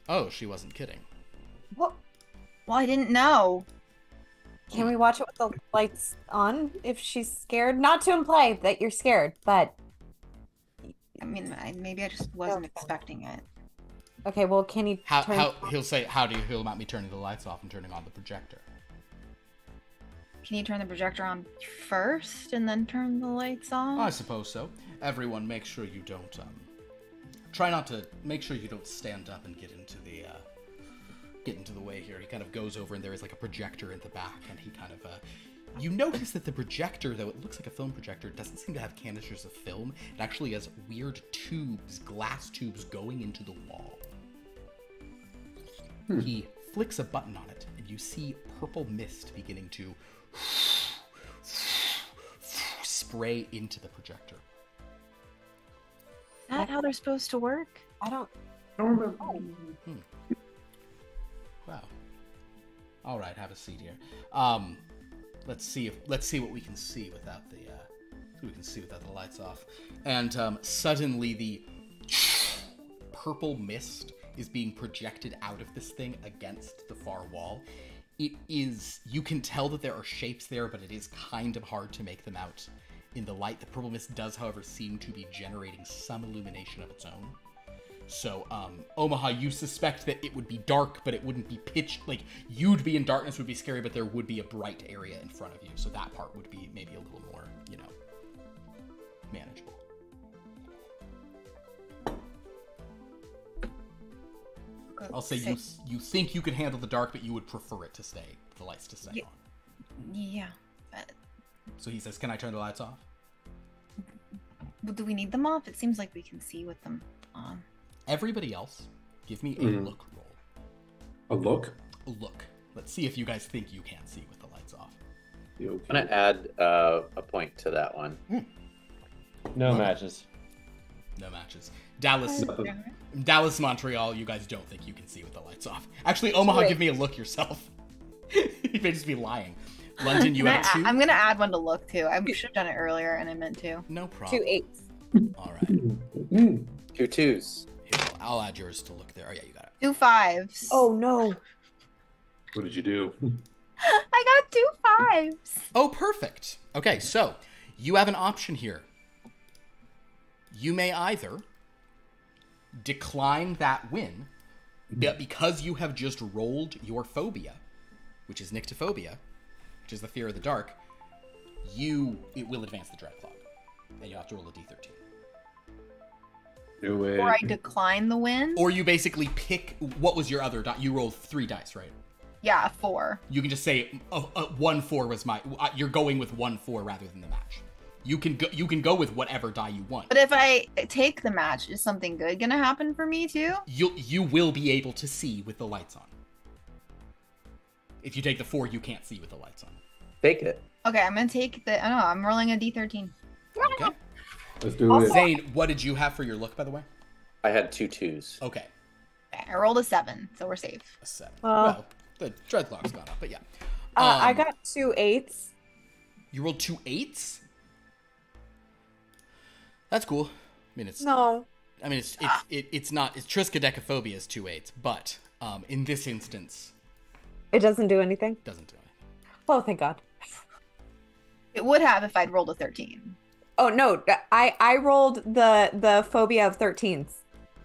"Oh, she wasn't kidding." What? Well, I didn't know. Can we watch it with the lights on if she's scared? Not to imply that you're scared, but... I mean, maybe I just wasn't expecting it. Okay, well, can you he'll say, "How do you feel about me turning the lights off and turning on the projector?" Can you turn the projector on first and then turn the lights on? I suppose so. Everyone, make sure you don't try not to make sure you don't stand up and get into the way here. He kind of goes over, and there is like a projector in the back, and he kind of you notice that the projector, though it looks like a film projector, doesn't seem to have canisters of film. It actually has weird tubes, glass tubes going into the wall. He flicks a button on it, and you see purple mist beginning to spray into the projector. Is that how they're supposed to work? I don't... don't remember. Wow. All right, have a seat here. Let's see what we can see without the lights off. And suddenly the purple mist is being projected out of this thing against the far wall. It is, you can tell that there are shapes there, but it is kind of hard to make them out in the light. The purple mist does, however, seem to be generating some illumination of its own. So, Omaha, you suspect that it would be dark, but it wouldn't be pitch, like, you'd be in darkness would be scary, but there would be a bright area in front of you. So that part would be maybe a little more, manageable. I'll say you think you can handle the dark, but you would prefer it to the lights to stay on. Yeah. So he says, can I turn the lights off? Do we need them off? It seems like we can see with them on. Everybody else, give me a look roll. A look? A look. Let's see if you guys think you can see with the lights off. Okay. I'm gonna add a point to that one. No matches. No matches. Dallas, Montreal, you guys don't think you can see with the lights off. Actually, Omaha, give me a look yourself. You may just be lying. London, you have 2? I'm gonna add one to look too. I should have done it earlier and I meant to. No problem. 2 8s. All right. 2 2s. Here, I'll add yours to look there. Oh, yeah, you got it. 2 5s. Oh no. What did you do? I got 2 5s. Oh, perfect. Okay, so you have an option here. You may either decline that win, but because you have just rolled your phobia, which is nyctophobia, which is the fear of the dark, it will advance the dread clock, and you have to roll a d13. Do it. Or I decline the win. Or you basically pick, what was your other die? You rolled 3 dice, right? Yeah, 4. You can just say 1-4 was my. You're going with 1-4 rather than the match. You can go with whatever die you want. But if I take the match, is something good gonna happen for me too? You will be able to see with the lights on. If you take the 4, you can't see with the lights on. Take it. Okay, I'm gonna take the. I don't know. I'm rolling a d13. Okay. Let's do it. Zane, what did you have for your look, by the way? I had 2 2s. Okay. I rolled a 7, so we're safe. A 7. Well, the dread clock's gone up, but yeah. I got 2 8s. You rolled 2 8s? That's cool. I mean, it's No. I mean, it's not. It's triskaidekaphobia is 2 8s, but in this instance, It doesn't do anything. doesn't do anything. Oh, thank God. It would have if I'd rolled a 13. Oh no, I rolled the phobia of 13s.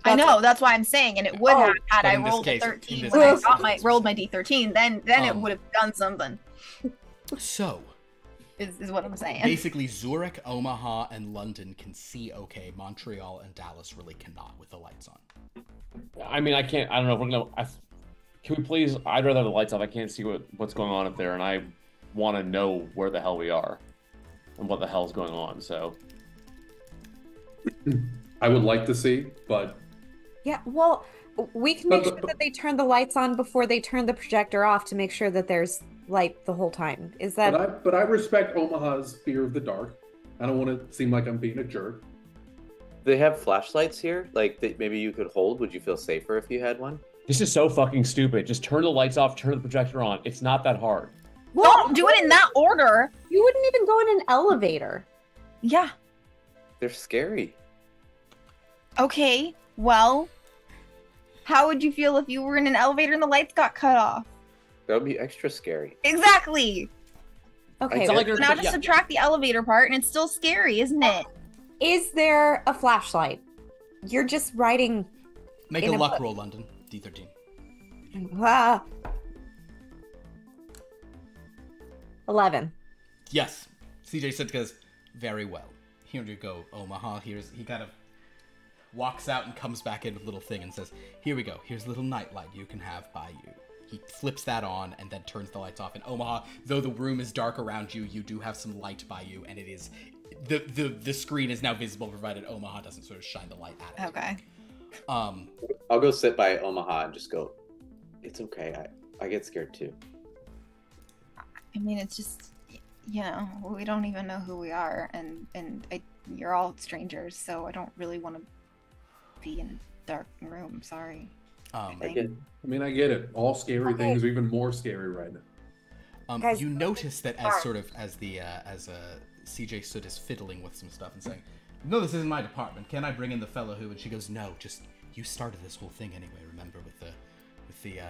I know, that's why I'm saying, and it would have had but I in this rolled case- a in 13 this when I case, got rolled my d13. Then it would have done something. So Is what I'm saying. basically, Zurich, Omaha, and London can see okay. Montreal and Dallas really cannot with the lights on. I mean, I can't. I don't know. If we're gonna. Can we please? I'd rather have the lights off. I can't see what's going on up there, and I want to know where the hell we are and what the hell's going on. So I would like to see, but Yeah, well, we can make sure that they turn the lights on before they turn the projector off to make sure that there's light the whole time. Is that? but I respect Omaha's fear of the dark. I don't want to seem like I'm being a jerk. They have flashlights here, like that maybe you could hold. Would you feel safer if you had one? this is so fucking stupid. Just turn the lights off. Turn the projector on. It's not that hard. Don't do it in that order. You wouldn't even go in an elevator. Yeah. They're scary. Okay. Well, how would you feel if you were in an elevator and the lights got cut off? That would be extra scary. Exactly. Okay. It's not like So now just subtract the elevator part, and it's still scary, isn't it? Is there a flashlight? You're just writing. Make In a a luck bu- roll, London. D13. 11. Yes. CJ said goes very well. Here you go, Omaha. He kind of walks out and comes back in with a little thing and says, here we go. Here's a little nightlight you can have by you. He flips that on and then turns the lights off. And Omaha, though the room is dark around you, you do have some light by you, and it is the screen is now visible provided Omaha doesn't sort of shine the light at it. Okay. I'll go sit by Omaha and just go, it's okay. I get scared too. I mean, it's just, we don't even know who we are, and you're all strangers, so I don't really want to be in dark room. Sorry. I get I get it. All scary things are even more scary right now. Guys, you notice that as sort of as the CJ Soot is fiddling with some stuff and saying, "No, this isn't my department. Can I bring in the fellow who?" And she goes, "No, just you started this whole thing anyway. Remember with the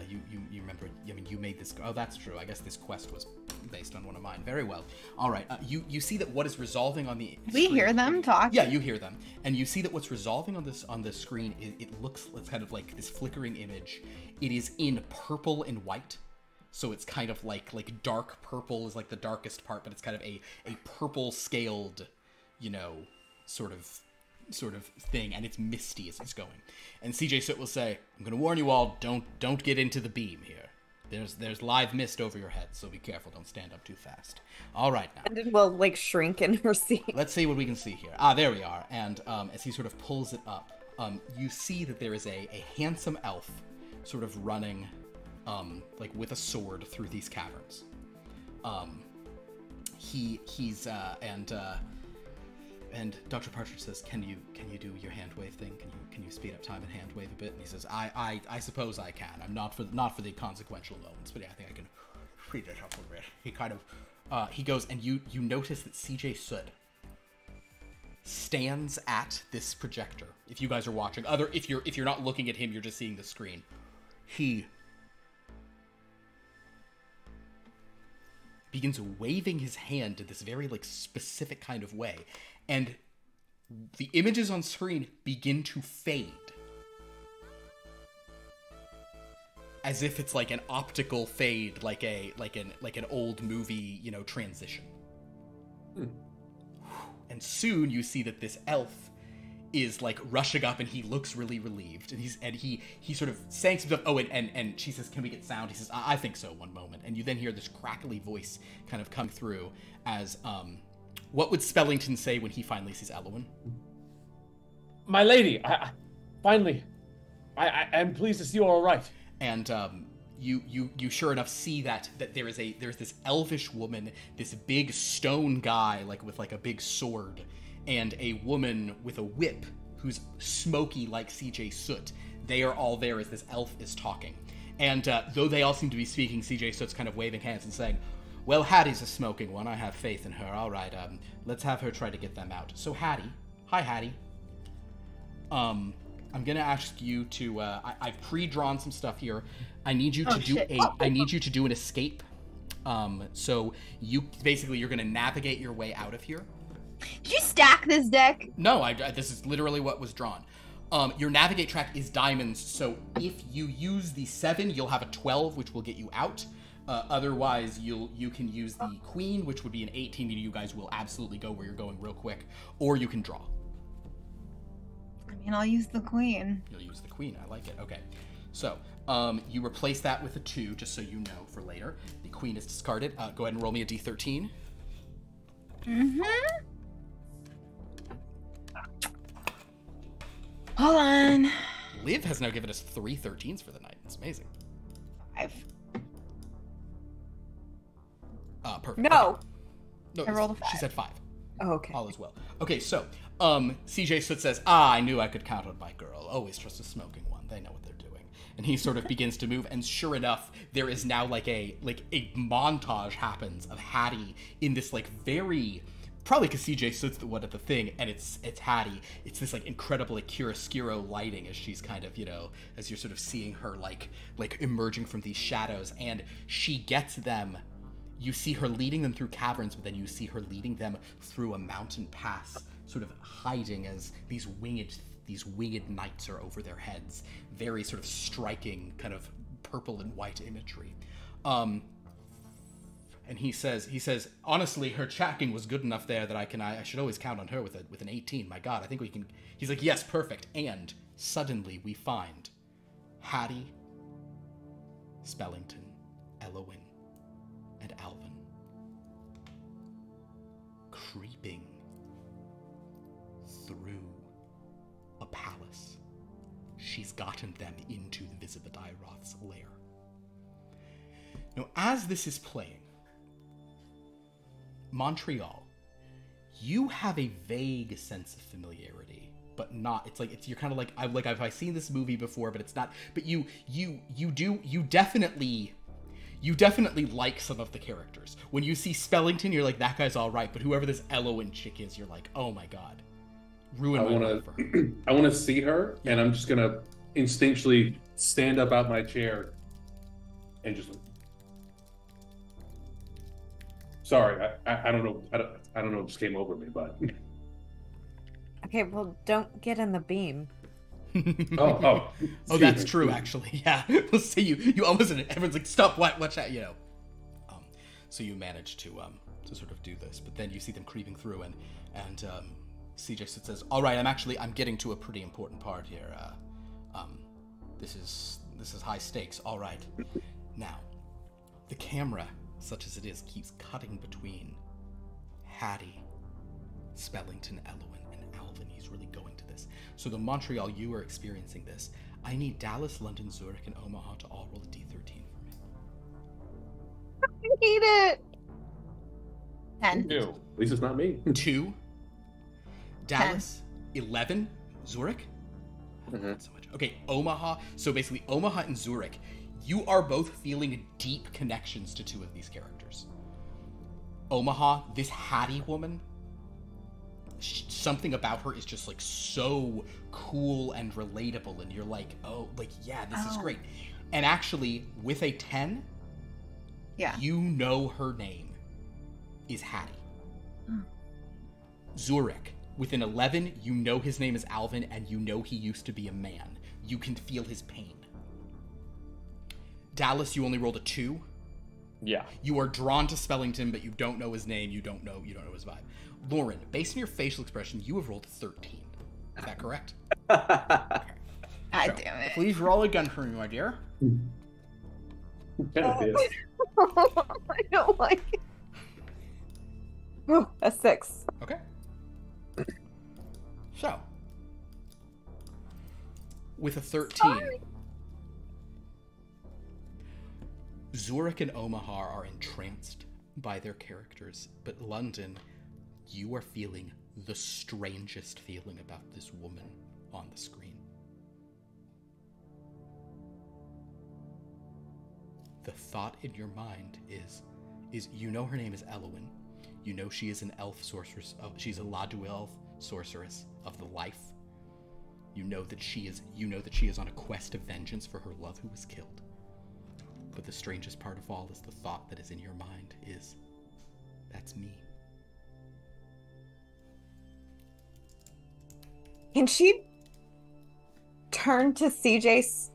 you remember? I mean, you made this. Oh, that's true. I guess this quest was based on one of mine. Very well. All right. You see that what is resolving on the We screen, hear them talk. Yeah, you hear them, and you see that what's resolving on the screen. It's kind of like this flickering image. It is in purple and white. So it's kind of like dark purple is like the darkest part, but it's kind of a purple scaled, sort of thing, and it's misty as it's going. And CJ Soot will say, "I'm gonna warn you all, don't get into the beam here. There's live mist over your head, so be careful, don't stand up too fast. All right now." And then we'll shrink in her seat. Let's see what we can see here. There we are. And as he sort of pulls it up, you see that there is a handsome elf sort of running with a sword through these caverns. And Dr. Partridge says, "Can you do your hand wave thing? Can you speed up time and hand wave a bit?" And he says, "I suppose I can. I'm not for the consequential moments, but yeah, I think I can speed it up a bit." He kind of he goes, and you notice that CJ Soot stands at this projector. If you guys are watching, if you're not looking at him, you're just seeing the screen. He begins waving his hand in this very specific kind of way, and the images on screen begin to fade, as if it's like an optical fade, like an old movie, transition. And soon you see that this elf is rushing up, and he looks really relieved, and he sort of saying some stuff. Oh, and she says, "Can we get sound?" He says, I think so, one moment." And you then hear this crackly voice kind of come through as what would Spellington say when he finally sees Elowen? "My lady, I'm pleased to see you all right." And you sure enough see that there's this elvish woman, this big stone guy with a big sword, and a woman with a whip who's smoky like CJ Soot. They are all there as this elf is talking. And though they all seem to be speaking, CJ Soot's kind of waving hands and saying, "Well, Hattie's a smoking one. I have faith in her. All right, let's have her try to get them out." So Hattie, hi Hattie. I'm gonna ask you to. I've pre-drawn some stuff here. I need you to I need you to do an escape. So you're gonna navigate your way out of here. Did you stack this deck? No, this is literally what was drawn. Your navigate track is diamonds, so if you use the 7, you'll have a 12, which will get you out. Otherwise, you can use the queen, which would be an 18, meaning you guys will absolutely go where you're going real quick, or you can draw. I'll use the queen. You'll use the queen. I like it. Okay. So, you replace that with a 2, just so you know for later. The queen is discarded. Go ahead and roll me a d13. Mm-hmm. Hold on. Liv has now given us 3 13s for the night. It's amazing. 5. Perfect. No. Okay. No, I rolled a 5. She said 5. Oh, okay. All is well. Okay, so CJ Soot says, "I knew I could count on my girl. Always trust a smoking one. They know what they're doing." And he sort of begins to move, and sure enough, there is now a montage happens of Hattie in this very, probably because CJ Soot's the one at the thing, and it's Hattie. It's this incredible chiaroscuro lighting as she's kind of, as you're sort of seeing her emerging from these shadows, and she gets them. You see her leading them through caverns, but then you see her leading them through a mountain pass, sort of hiding as these winged knights are over their heads. Very sort of striking kind of purple and white imagery. And he says, "Honestly, her tracking was good enough there that I should always count on her with an 18. My God, I think we can." He's like, "Yes, perfect." And suddenly we find Hattie, Spellington, Elowen, and Alvin creeping through a palace. She's gotten them into the Visibadiroth's lair. Now, as this is playing, Montreal, you have a vague sense of familiarity but not. It's like you're kind of like I've seen this movie before, but it's not. But you definitely like some of the characters. When you see Spellington, you're like, that guy's all right. But whoever this Elowen chick is, you're like, oh my god, ruin my life for her. I want to see her, and I'm just gonna instinctually stand up out my chair and just. Sorry, I don't know. I don't know what just came over me, but. Okay, well, don't get in the beam. Oh, that's true, actually. Yeah, we'll see you almost. Everyone's like, stop! Watch out! You know. So you manage to sort of do this, but then you see them creeping through, and CJ says, "All right, I'm getting to a pretty important part here. This is high stakes. All right, now, the camera, such as it is, keeps cutting between Hattie, Spellington, Elowen, and Alvin. He's really going to this. So the Montreal, you are experiencing this. I need Dallas, London, Zurich, and Omaha to all roll a D13 for me. I hate it. 10. 2. At least it's not me. 2. Dallas. 11. Zurich. Mm-hmm. Not so much. Okay, Omaha. So basically, Omaha and Zurich, you are both feeling deep connections to 2 of these characters. Omaha, this Hattie woman, something about her is just like so cool and relatable, and you're like, oh, like, yeah, this is great. And actually, with a 10, yeah, you know her name is Hattie. Zurich, with an 11, you know his name is Alvin, and you know he used to be a man. You can feel his pain. Dallas, you only rolled a 2. Yeah. You are drawn to Spellington, but you don't know his name. You don't know his vibe. Lauren, based on your facial expression, you have rolled a 13. Is that correct? God damn it. Please roll again for me, my dear. I don't like it. Oh, a 6. Okay. So, with a 13, Sorry. Zurich and Omaha are entranced by their characters, but London, you are feeling the strangest feeling about this woman on the screen. The thought in your mind is you know her name is Elowen. You know she is an elf sorceress. She's a Ladu elf sorceress of the life. You know that she is on a quest of vengeance for her love who was killed. But the strangest part of all is the thought that is in your mind is, that's me. Can she turn to CJ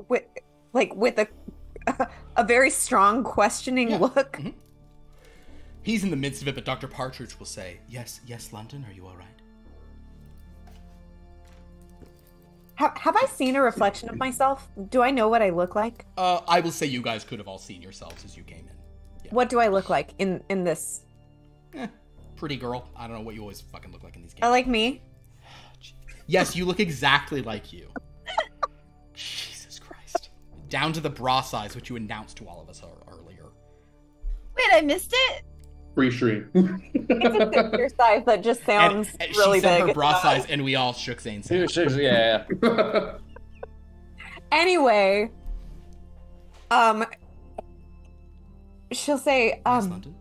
with a very strong questioning look? Mm-hmm. He's in the midst of it, but Dr. Partridge will say, yes, London, are you all right? Have I seen a reflection of myself? Do I know what I look like? I will say you guys could have all seen yourselves as you came in. Yeah. What do I look like in this? Pretty girl. I don't know what you always fucking look like in these games. I like me. Yes, you look exactly like you. Jesus Christ. Down to the bra size, which you announced to all of us earlier. Wait, I missed it? Free stream. It's a picture size that just sounds and really she said big. her bra size, and we all shook Zane's hand. Yeah. Anyway, she'll say, Yes, London?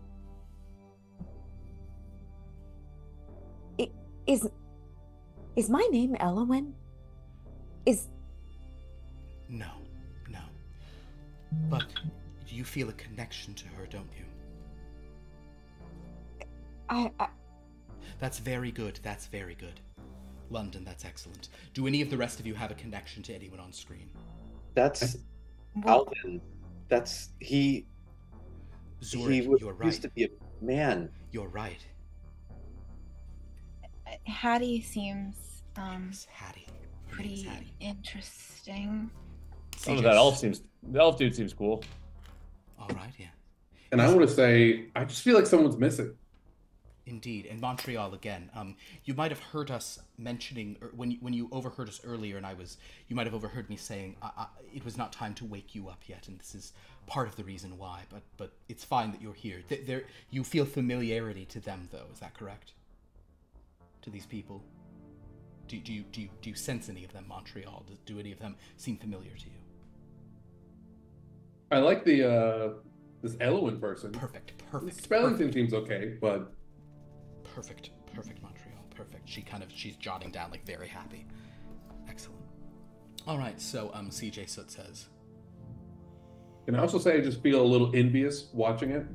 Is my name Elowen? No. But you feel a connection to her, don't you? That's very good. London, that's excellent. Do any of the rest of you have a connection to anyone on screen? That's Alvin. That's he. Zurich, you're right. Used to be a man. You're right. Hattie seems Yes, Hattie. Her name's pretty Hattie. interesting. Some of that the elf dude seems cool. All right, yeah. And I want to say, I just feel like someone's missing. Indeed, in Montreal again. You might have heard us mentioning, or when you overheard us earlier, and you might have overheard me saying it was not time to wake you up yet, and this is part of the reason why. But it's fine that you're here. You feel familiarity to them, though. Is that correct? To these people? Do you sense any of them, Montreal? Do any of them seem familiar to you? I like the this Elwyn person. Perfect. The spelling thing seems okay, but perfect, Montreal. Perfect. She's jotting down, like, very happy. Excellent. All right. So CJ Soot says. Can I also say I just feel a little envious watching it?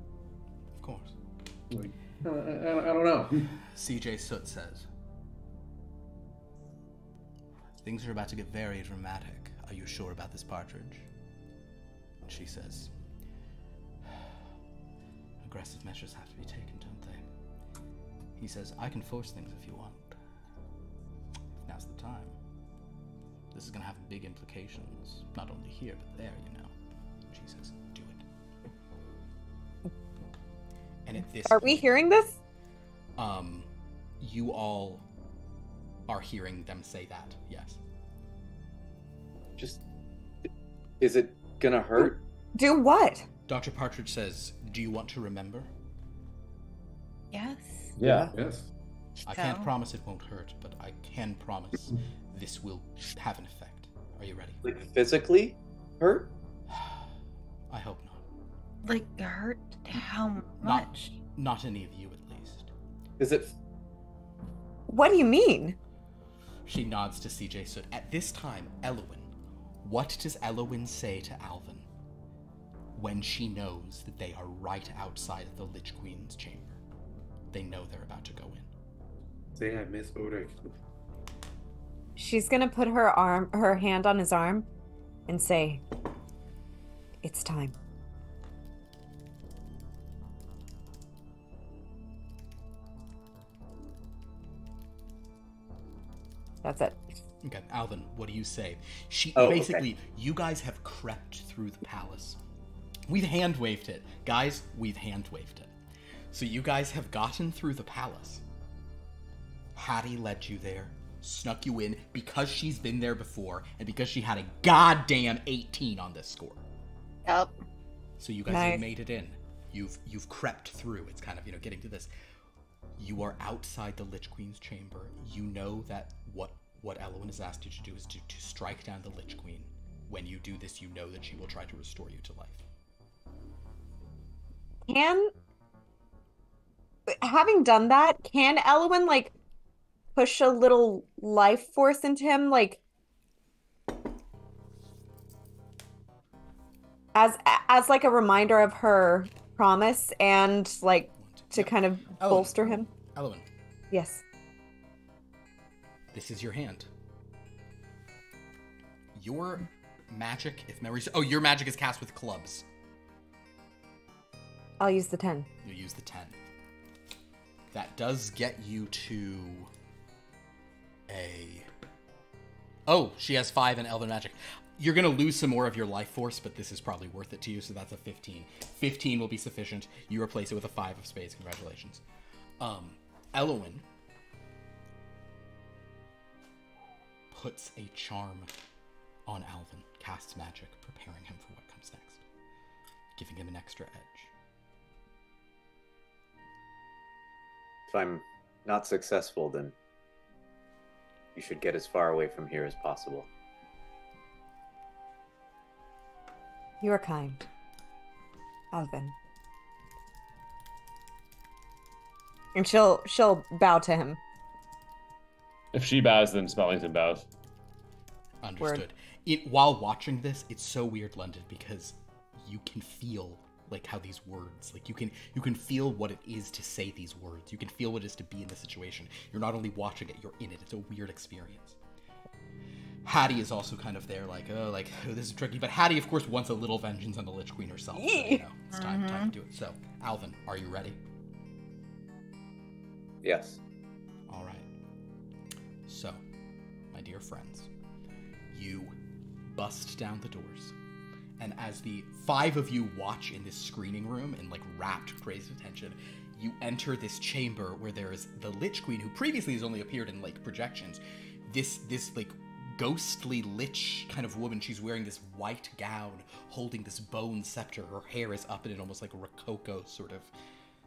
Of course. Like, I don't know. CJ Soot says. Things are about to get very dramatic. Are you sure about this, Partridge? And she says, aggressive measures have to be taken, don't they? He says, I can force things if you want. Now's the time. This is going to have big implications, not only here, but there, you know. She says, do it. And at this Are we hearing this? You all are hearing them say that, yes. Just, is it gonna hurt? Do what? Dr. Partridge says, do you want to remember? Yes. Yeah. Yes. I can't promise it won't hurt, but I can promise this will have an effect. Are you ready? Like physically hurt? I hope not. Like hurt? How much? Not any of you, at least. Is it? What do you mean? She nods to CJ Soot. At this time, Elwyn, what does Elwyn say to Alvin when she knows that they are right outside of the Lich Queen's chamber? They know they're about to go in. Say I miss Ulrich. She's gonna put her hand on his arm and say, it's time. That's it. Okay, Alvin, what do you say? Okay. You guys have crept through the palace. We've hand-waved it. Guys, we've hand-waved it. So you guys have gotten through the palace. Hattie led you there, snuck you in because she's been there before, and because she had a goddamn 18 on this score. Yep. So you guys have made it in. You've crept through. It's kind of, getting to this. You are outside the Lich Queen's chamber. You know that what Elwyn has asked you to do is to strike down the Lich Queen. When you do this, you know that she will try to restore you to life. Having done that, can Elwyn, like, push a little life force into him, like, as like a reminder of her promise and, like, to kind of bolster him? Elwyn. Yes. This is your hand. Your magic, if memory... Oh, your magic is cast with clubs. I'll use the 10. You use the 10. That does get you to a... Oh, she has 5 in Elven Magic. You're going to lose some more of your life force, but this is probably worth it to you, so that's a 15. 15 will be sufficient. You replace it with a 5 of spades. Congratulations. Elwyn puts a charm on Alvin, casts magic, preparing him for what comes next, giving him an extra edge. If I'm not successful, then you should get as far away from here as possible. You are kind, Alvin. And she'll bow to him. If she bows, then Spellington bows. Understood. While watching this, it's so weird, London, because you can feel like how these words, like you can feel what it is to say these words. You can feel what it is to be in the situation. You're not only watching it, you're in it. It's a weird experience. Hattie is also kind of there, like, oh, this is tricky. But Hattie, of course, wants a little vengeance on the Lich Queen herself. So, it's time to do it. So, Alvin, are you ready? Yes. All right. So, my dear friends, you bust down the doors. And as the 5 of you watch in this screening room in, like, rapt, crazy attention, you enter this chamber where there is the Lich Queen, who previously has only appeared in, like, projections. This like, ghostly lich kind of woman. She's wearing this white gown, holding this bone scepter. Her hair is up in it, almost like a rococo sort of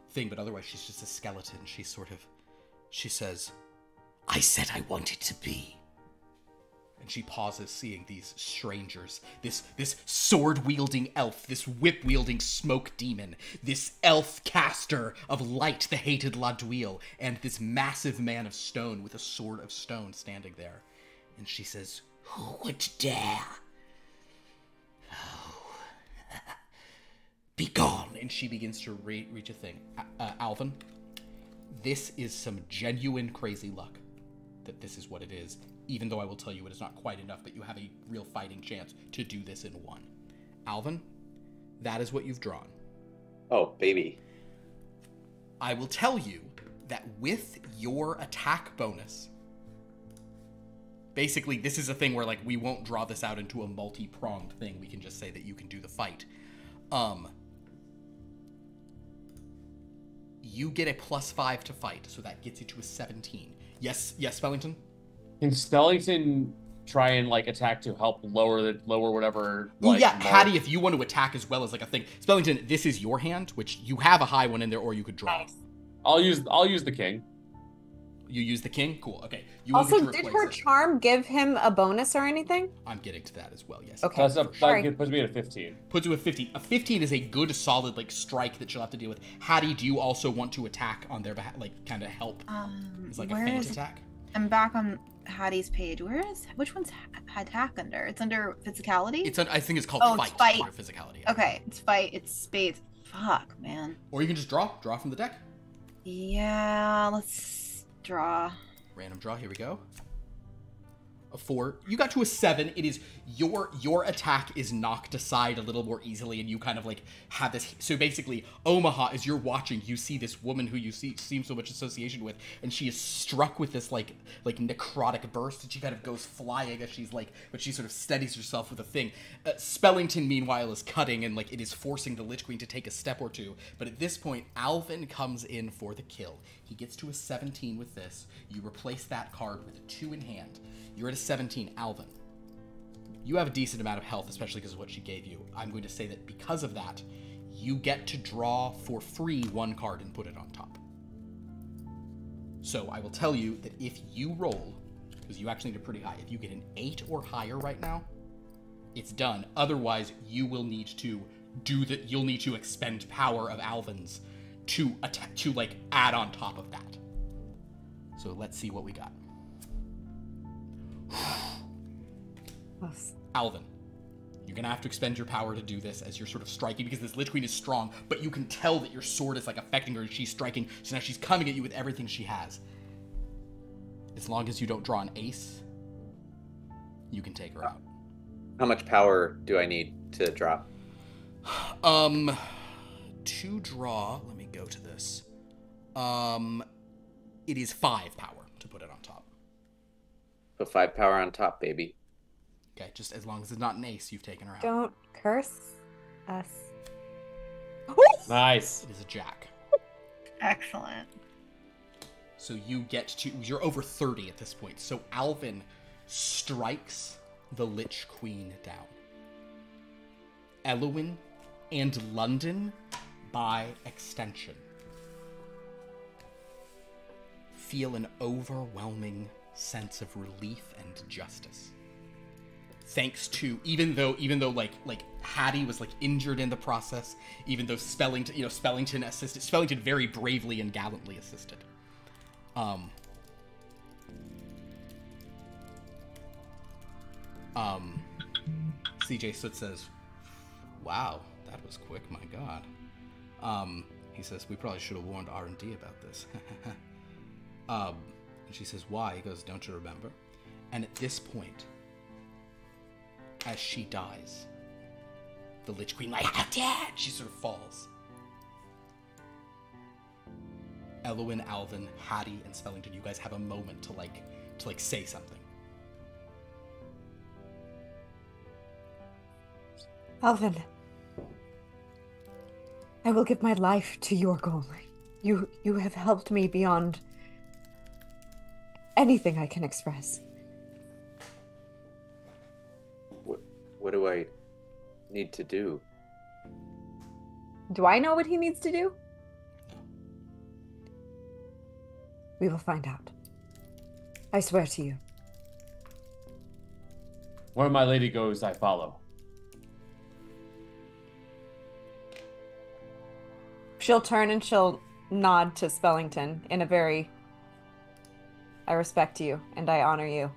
thing, but otherwise she's just a skeleton. She says, I said I wanted to be. And she pauses, seeing these strangers, this sword-wielding elf, this whip-wielding smoke demon, this elf caster of light, the hated Ladwil, and this massive man of stone with a sword of stone standing there. And she says, "Who would dare? Oh. Be gone." And she begins to reach a thing. Alvin, this is some genuine crazy luck that this is what it is. Even though I will tell you it is not quite enough, but you have a real fighting chance to do this in one. Alvin, that is what you've drawn. Oh, baby. I will tell you that with your attack bonus, basically this is a thing where like we won't draw this out into a multi-pronged thing. We can just say that you can do the fight. You get a +5 to fight, so that gets you to a 17. Yes, Spellington? Can Spellington try and like attack to help lower whatever? Oh like, yeah, mark? Hattie, if you want to attack as well as like a thing. Spellington, this is your hand, which you have a high one in there, or you could draw. Nice. I'll use the king. You use the king? Cool, okay. You won't Also, get to did replace her it. charm give him a bonus or anything? I'm getting to that as well, yes. Okay. That puts me at a 15. Puts you at 15. A 15 is a good, solid, like, strike that she'll have to deal with. Hattie, do you also want to attack on their behalf, like, kind of help? It's like a feint attack? I'm back on Hattie's page. Which one's attack under? It's under physicality? I think it's called it's fight. fight. Under physicality. Yeah. Okay, it's fight. It's spades. Fuck, man. Or you can just draw from the deck. Yeah, let's draw. Random draw, here we go. A 4. You got to a 7. It is your attack is knocked aside a little more easily, and you kind of like have this. So basically, Omaha, as you're watching, you see this woman who you seem so much association with, and she is struck with this like necrotic burst, and she kind of goes flying as she's like, but she sort of steadies herself with a thing. Spellington, meanwhile, is cutting, and like it is forcing the Lich Queen to take a step or two. But at this point, Alvin comes in for the kill. He gets to a 17 with this. You replace that card with a 2 in hand. You're at a 17, Alvin. You have a decent amount of health, especially because of what she gave you. I'm going to say that because of that, you get to draw for free 1 card and put it on top. So I will tell you that if you roll, because you actually need a pretty high, if you get an 8 or higher right now, it's done. Otherwise, you will need to you'll need to expend power of Alvin's to like add on top of that. So let's see what we got. Alvin, you're gonna have to expend your power to do this as you're sort of striking, because this Lich Queen is strong, but you can tell that your sword is like affecting her and she's striking, so now she's coming at you with everything she has. As long as you don't draw an ace, you can take her out. How much power do I need to drop? To draw, let me go to this. It is 5 power to put it on top. Put 5 power on top, baby. Okay, just as long as it's not an ace, you've taken her out. Don't curse us. Nice. It is a jack. Excellent. So you're over 30 at this point. So Alvin strikes the Lich Queen down. Elwyn and London, by extension, feel an overwhelming sense of relief and justice. Thanks to, even though like Hattie was like injured in the process, even though Spellington assisted, Spellington very bravely and gallantly assisted. CJ Soot says, "Wow, that was quick, my god." He says, "We probably should have warned R&D about this." And she says, "Why?" He goes, "Don't you remember?" And at this point, as she dies, the Lich Queen, like, "How dad?" She sort of falls. Elwyn, Alvin, Hattie, and Spellington, you guys have a moment to say something. Alvin, I will give my life to your goal. You have helped me beyond anything I can express. What do I need to do? Do I know what he needs to do? We will find out. I swear to you. Where my lady goes, I follow. She'll turn and she'll nod to Spellington in a very I respect you and I honor you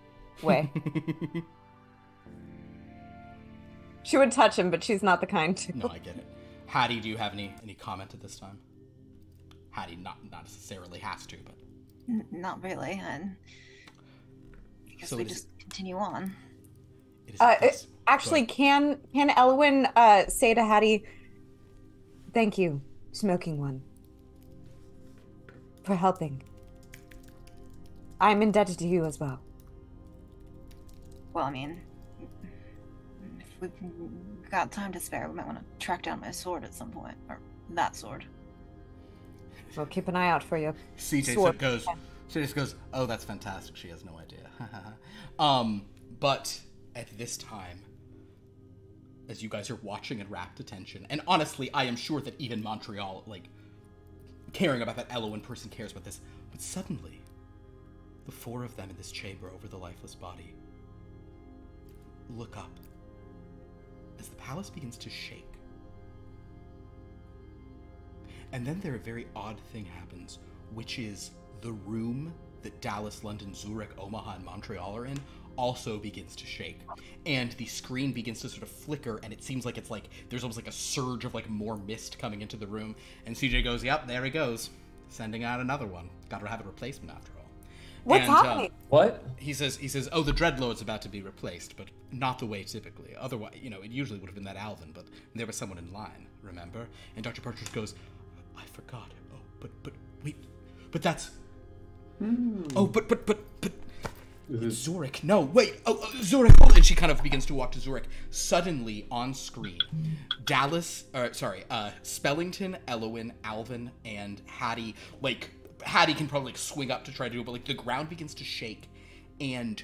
way. She would touch him, but she's not the kind to. No, I get it. Hattie, do you have any comment at this time? Hattie not necessarily has to, but Not really. And I guess we just continue on. Actually, can Elwyn say to Hattie, "Thank you, Smoking One, for helping. I'm indebted to you as well." Well, I mean, if we've got time to spare, we might want to track down my sword at some point, or that sword. We'll keep an eye out for you. CJ just goes, "Oh, that's fantastic." She has no idea. But at this time, as you guys are watching in rapt attention, and honestly, I am sure that even Montreal, like, caring about that Elwyn person cares about this, but suddenly, the four of them in this chamber over the lifeless body look up as the palace begins to shake. And then there a very odd thing happens, which is the room that Dallas, London, Zurich, Omaha, and Montreal are in also begins to shake. And the screen begins to sort of flicker, and it seems like it's like there's almost like a surge of like more mist coming into the room. And CJ goes, "Yep, there he goes. Sending out another one. Gotta have a replacement after all." What's happening? What? He says, "Oh, the Dreadlord's about to be replaced, but not the way typically. Otherwise, it usually would have been that Alvin, but there was someone in line, remember?" And Dr. Partridge goes, "I forgot. Oh, but wait, but that's... Oh, but it's Zurich. No, wait. Oh, Zurich. Hold." And she kind of begins to walk to Zurich. Suddenly, on screen, Spellington, Elwyn, Alvin, and Hattie, like, Hattie can probably like swing up to try to do it, but like the ground begins to shake, and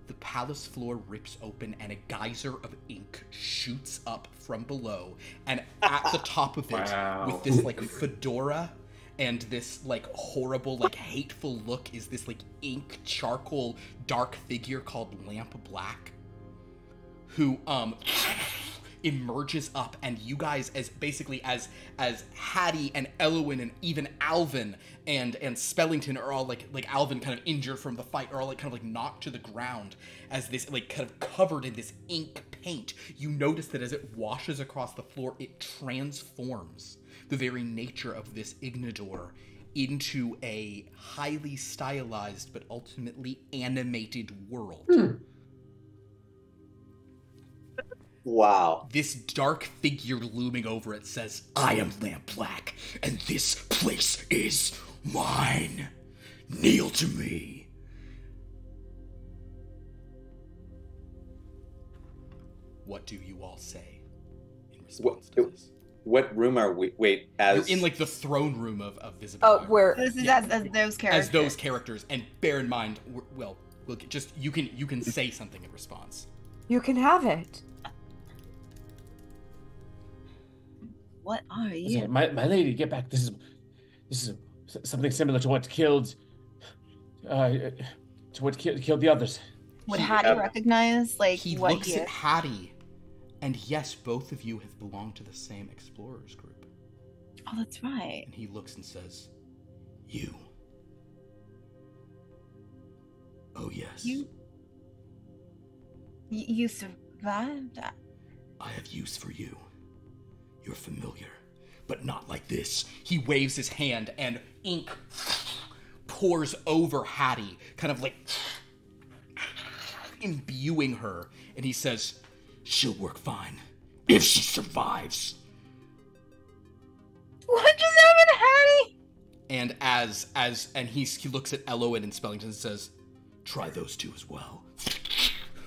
the palace floor rips open, and a geyser of ink shoots up from below, and at the top of it, with this like fedora and this like horrible, like hateful look, is this like ink charcoal dark figure called Lamp Black, who emerges up, and you guys, as basically as Hattie and Elwyn and even Alvin and Spellington are all like Alvin kind of injured from the fight, are all like kind of like knocked to the ground as this like kind of covered in this ink paint. You notice that as it washes across the floor, it transforms the very nature of this Ignador into a highly stylized but ultimately animated world. Wow. This dark figure looming over it says, "I am Lamp Black, and this place is mine. Kneel to me." What do you all say in response to this? What room are we? Wait, You're in like the throne room of Visible. Oh, where This is as those characters. as those characters, and bear in mind, you can say something in response. you can have it. What are you? My lady, get back. This is something similar to what killed the others. Would Hattie recognize He what looks at Hattie, and yes, both of you have belonged to the same explorers group. Oh, that's right. And he looks and says, "You. Oh yes. You survived? I have use for you. You're familiar, but not like this." He waves his hand, and ink pours over Hattie, kind of like imbuing her, and he says, "She'll work fine if she survives." What just happened to Hattie? And he looks at Elwyn and Spellington and says, "Try those two as well."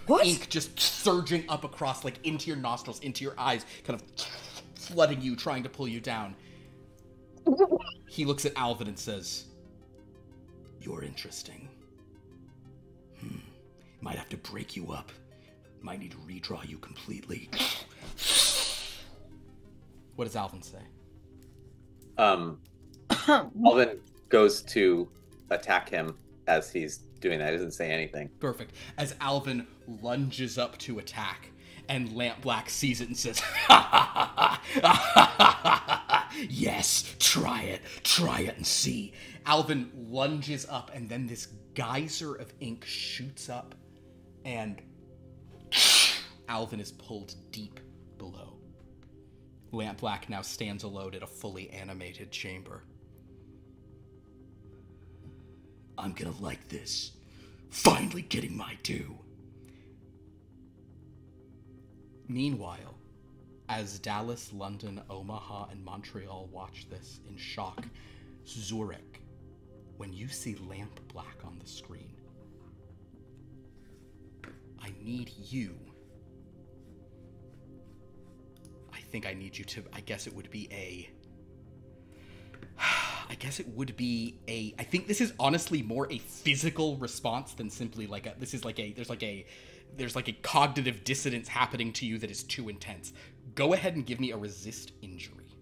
What? Ink just surging up across, like, into your nostrils, into your eyes, kind of flooding you, trying to pull you down. He looks at Alvin and says, "You're interesting. Might have to break you up. Might need to redraw you completely." What does Alvin say? Alvin goes to attack him as he's doing that. He doesn't say anything. Perfect. As Alvin lunges up to attack, and Lamp Black sees it and says, yes, try it and see. Alvin lunges up, and then this geyser of ink shoots up, and Alvin is pulled deep below. Lamp Black now stands alone in a fully animated chamber. I'm gonna like this. Finally getting my due. Meanwhile, as Dallas, London, Omaha, and Montreal watch this in shock, Zurich, when you see Lamp Black on the screen, I need you. I think I need you to, I guess it would be I think this is honestly more a physical response than simply like a, this is like a, there's like a cognitive dissonance happening to you that is too intense. Go ahead and give me a resist injury.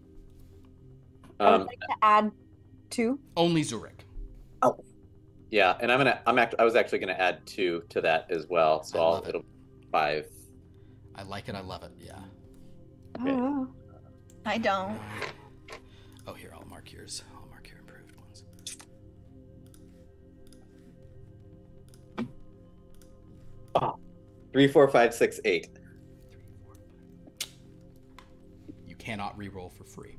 I would like to add 2. Only Zurich. Oh. Yeah, and I was actually gonna add 2 to that as well. So it'll be 5. I like it. I love it. Yeah. Okay. Oh. I don't. Oh, here, I'll mark yours. I'll mark your improved ones. Oh. 3, 4, 5, 6, 8. 3, 4, 5. You cannot re-roll for free.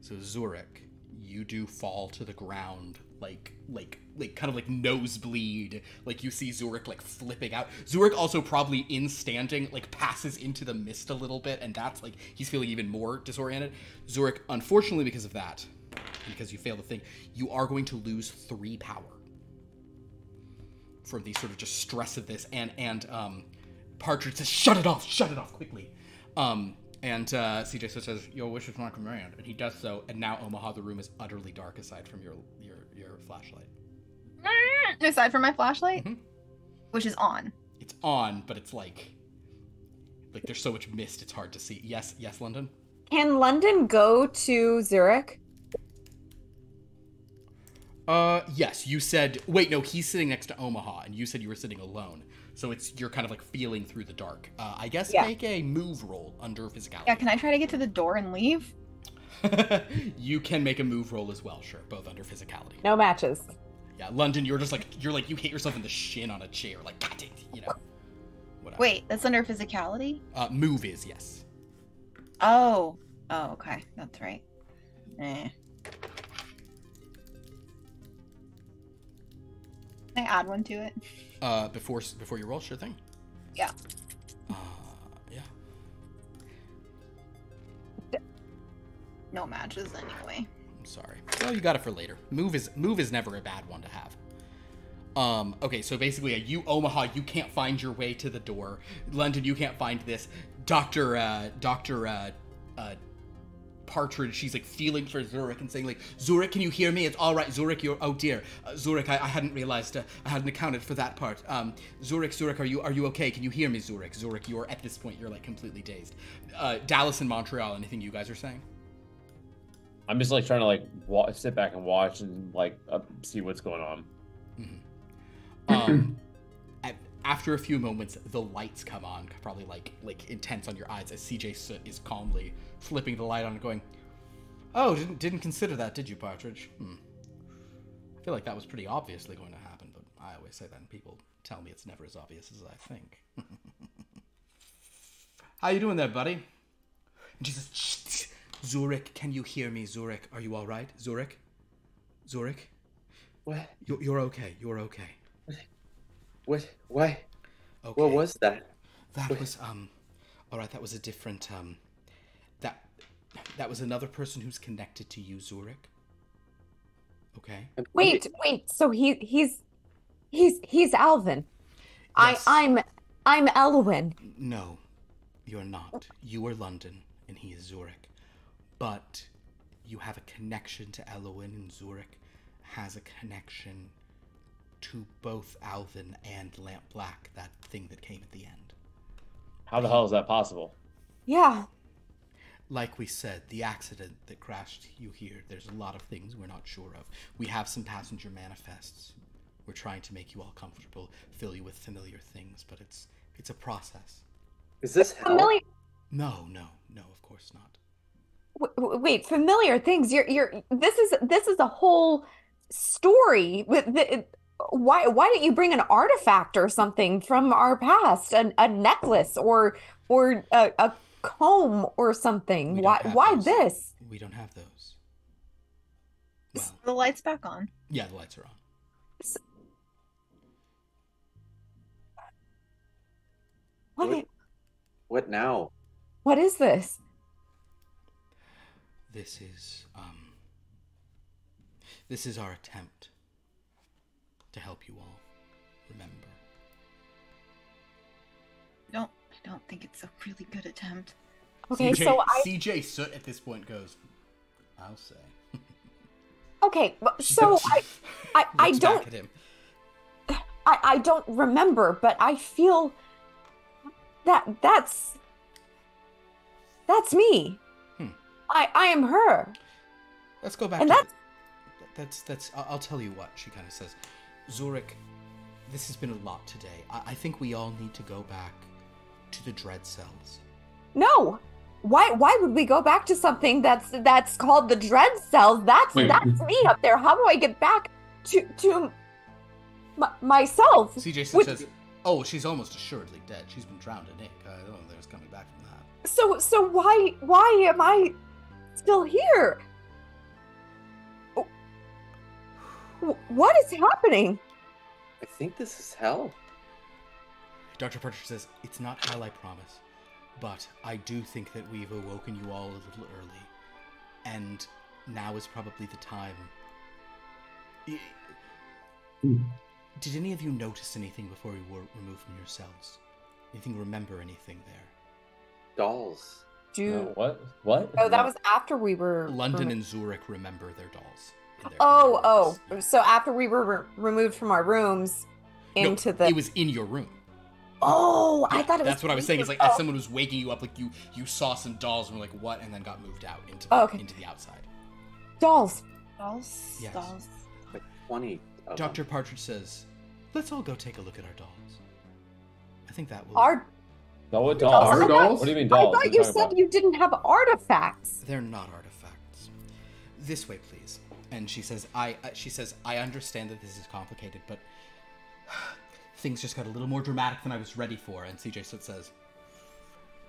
So Zurich, you do fall to the ground, like kind of like nosebleed. Like you see Zurich like flipping out. Zurich also probably in standing like passes into the mist a little bit, and that's like he's feeling even more disoriented. Zurich, unfortunately, because of that, because you failed the thing, you are going to lose 3 power from the sort of just stress of this. And Partridge says, "Shut it off quickly." And CJ says, "Your wish is my command," and he does so. And now, Omaha, the room is utterly dark aside from your flashlight. Aside from my flashlight, Mm-hmm. which is on. It's on, but it's like there's so much mist, it's hard to see. Yes, London. Can London go to Zurich? Yes. You said. Wait, no. He's sitting next to Omaha, and you said you were sitting alone. So you're kind of like feeling through the dark. I guess make a move roll under physicality. Yeah, can I try to get to the door and leave? You can make a move roll as well, sure, both under physicality. No matches. Yeah, London, you're like you hit yourself in the shin on a chair, like God dang, whatever. Wait, that's under physicality? Move is yes. Oh, okay, that's right. Can I add 1 to it? Before you roll, sure thing. Yeah. Yeah. No matches anyway. I'm sorry. Well, you got it for later. Move is never a bad one to have. Okay, so basically, you Omaha, you can't find your way to the door. London, you can't find this. Dr. Partridge, she's like feeling for Zurich and saying like, "Zurich, can you hear me? It's all right, Zurich. Oh dear, Zurich, I hadn't realized, I hadn't accounted for that part. Zurich, are you okay? Can you hear me, Zurich? Zurich, you're at this point, you're like completely dazed. Dallas and Montreal, anything you guys are saying? I'm just like trying to like sit back and watch and like see what's going on. Mm-hmm. After a few moments, the lights come on, probably like intense on your eyes, as CJ Soot is calmly flipping the light on and going, "Oh, didn't consider that, did you, Partridge? I feel like that was pretty obviously going to happen, but I always say that, and people tell me it's never as obvious as I think." "How you doing there, buddy?" And she says, "Shh, Zurich, can you hear me? Zurich, are you all right? Zurich? What? You're okay. You're okay." What? Why? Okay. What was that? That was all right. That was a different that was another person who's connected to you, Zurich. Okay. Wait. So he's Alvin. Yes. I'm Elwyn. No, you're not. You are London, and he is Zurich. But you have a connection to Elwyn, and Zurich has a connection to both Alvin and Lamp Black, that thing that came at the end. How the hell is that possible? Yeah. Like we said, the accident that crashed you here, there's a lot of things we're not sure of. We have some passenger manifests. We're trying to make you all comfortable, fill you with familiar things, but it's a process. Is this hell? Familiar? No, of course not. Wait, familiar things. This is a whole story with why don't you bring an artifact or something from our past, a necklace or a comb or something? Why this? We don't have those. Well, is the lights back on? Yeah, the lights are on. What now? What is this? This is our attempt to help you all remember. I don't think it's a really good attempt. Okay, CJ Soot at this point goes, I'll say. Okay, so I don't back at him. I don't remember, but I feel that's me. I am her. Let's go back and to that's I'll tell you what, she kind of says. Zurich, this has been a lot today. I think we all need to go back to the Dreadcells. No. Why would we go back to something that's called the Dreadcells? That's me up there. How do I get back to myself? CJ says, "Oh, she's almost assuredly dead. She's been drowned in ink. I don't think there's coming back from that." So why am I still here? What is happening? I think this is hell. Dr. Partridge says, "It's not hell, I promise. But I do think that we've awoken you all a little early. And now is probably the time." Did any of you notice anything before you were removed from your cells? Anything, remember anything there? Dolls. No, what? Oh, that was after we were... London and Zurich remember their dolls. So after we were removed from our rooms into the... It was in your room. Oh, yeah, I thought it was... That's what I was saying. It's like as someone was waking you up, like you saw some dolls and were like, what? And then got moved out into the outside. Dolls. Yes. Dolls. Like 20 of Dr. them. Partridge says, let's all go take a look at our dolls. I think that will... Our dolls? What do you mean dolls? I thought you said you didn't have artifacts. They're not artifacts. This way, please. And she says, I understand that this is complicated, but things just got a little more dramatic than I was ready for. And CJ Soot says,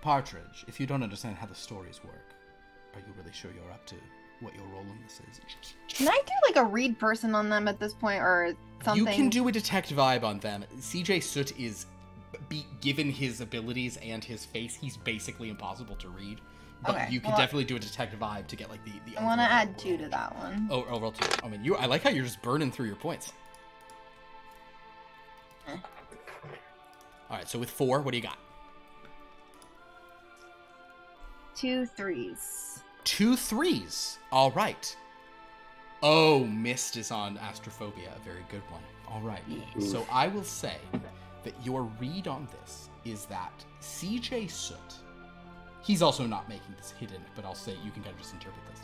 Partridge, if you don't understand how the stories work, are you really sure you're up to what your role in this is? Can I do like a read person on them at this point or something? You can do a detect vibe on them. CJ Soot is, given his abilities and his face, he's basically impossible to read. But okay, you can definitely do a detect vibe to get like the I want to add 2 to that one. Oh, overall 2. I mean, I like how you're just burning through your points. All right, so with 4, what do you got? 2 3s. 2 3s. All right. Oh, Mist is on Astrophobia, a very good one. All right. So I will say that your read on this is that CJ Soot, he's also not making this hidden, but I'll say you can kind of just interpret this.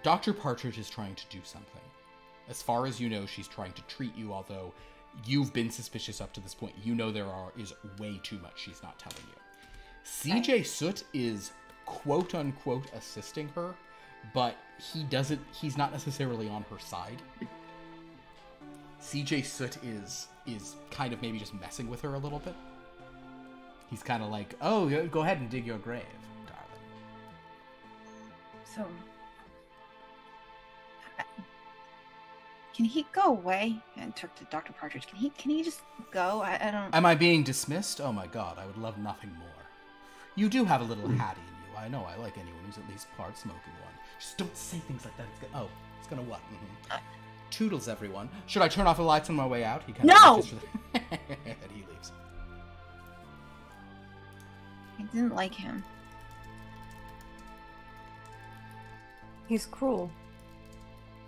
Dr. Partridge is trying to do something. As far as you know, she's trying to treat you, although you've been suspicious up to this point. You know is way too much she's not telling you. CJ Soot is quote-unquote assisting her, but he's not necessarily on her side. CJ Soot is kind of maybe just messing with her a little bit. He's kind of like, oh, go ahead and dig your grave, darling. So, can he go away? And took to Dr. Partridge. Can he just go? I don't... Am I being dismissed? Oh my god, I would love nothing more. You do have a little Hattie in you. I know I like anyone who's at least part smoking one. Just don't say things like that. It's gonna what? Mm-hmm. Toodles, everyone. Should I turn off the lights on my way out? He kind of no! And he leaves. I didn't like him. He's cruel.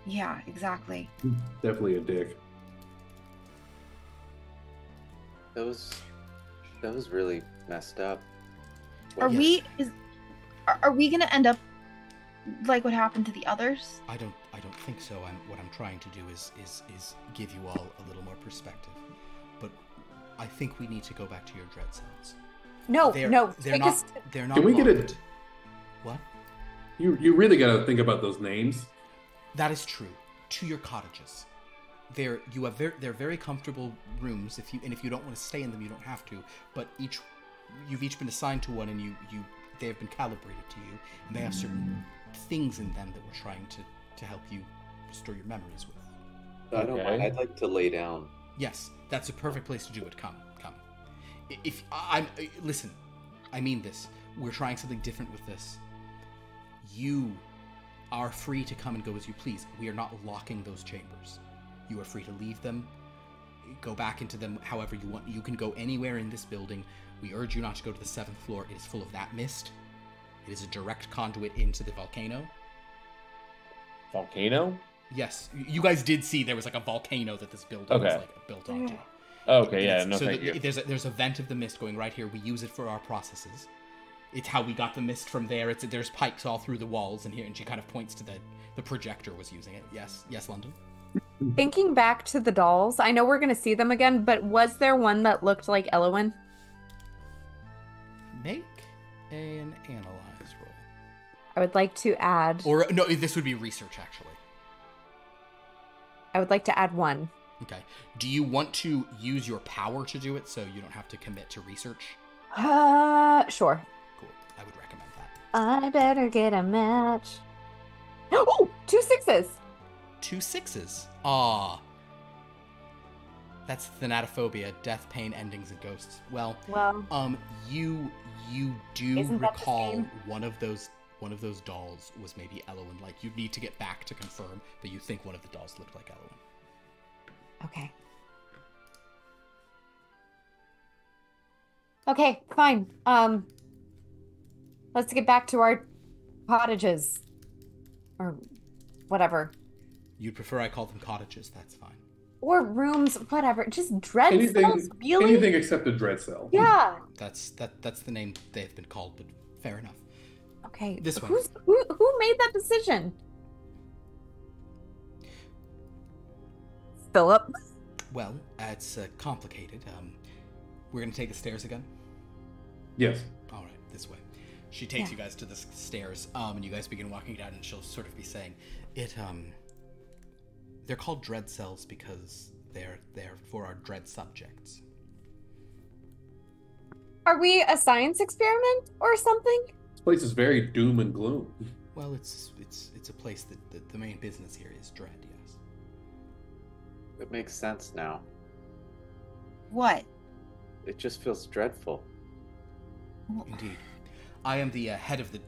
Yeah, exactly. Definitely a dick. That was really messed up. Are Yes. are we gonna end up like what happened to the others? I don't think so. What I'm trying to do is give you all a little more perspective. But I think we need to go back to your Dreadcells. No, They're take not. us- They're not. Can we get locked. it? What? You really got to think about those names. That is true. To your cottages. They're very comfortable rooms. If you don't want to stay in them, you don't have to. But you've each been assigned to one, and they have been calibrated to you, and they have certain things in them that we're trying to help you restore your memories with. I don't mind. I'd like to lay down. Yes, that's a perfect place to do it. Come. Listen, I mean this. We're trying something different with this. You are free to come and go as you please. We are not locking those chambers. You are free to leave them, go back into them however you want. You can go anywhere in this building. We urge you not to go to the 7th floor. It is full of that mist. It is a direct conduit into the volcano. Volcano? Yes, you guys did see there was like a volcano that this building was like built onto. Okay, yeah, no, so thank you. There's a vent of the mist going right here. We use it for our processes. It's how we got the mist from there. There's pipes all through the walls and here, and she kind of points to the projector was using it. Yes, London. Thinking back to the dolls, I know we're gonna see them again, but was there one that looked like Elowen? Make an analyze roll. I would like to add. Or no, this would be research actually. I would like to add 1. Okay. Do you want to use your power to do it so you don't have to commit to research? Sure. Cool. I would recommend that. I better get a match. Oh, 2 6s. 2 6s. Ah. That's thanatophobia, death, pain, endings, and ghosts. Well, you do Isn't that the recall same? one of those dolls was maybe Elowen. Like, you'd need to get back to confirm, but you think one of the dolls looked like Elowen. Okay. Okay, fine. Let's get back to our cottages. Or whatever. You'd prefer I call them cottages, that's fine. Or rooms, whatever. Just Dreadcells, really? Anything except a dread cell. Yeah. That's the name they've been called, but fair enough. Okay. This way. Who made that decision? Philip? Well, it's complicated. We're gonna take the stairs again? Yes. All right, this way. She takes you guys to the stairs, and you guys begin walking down, and she'll sort of be saying, they're called Dreadcells because they're for our dread subjects. Are we a science experiment or something? This place is very doom and gloom. Well, it's a place that the main business here is dread, yes. It makes sense now. What? It just feels dreadful. Indeed. I'm the head of the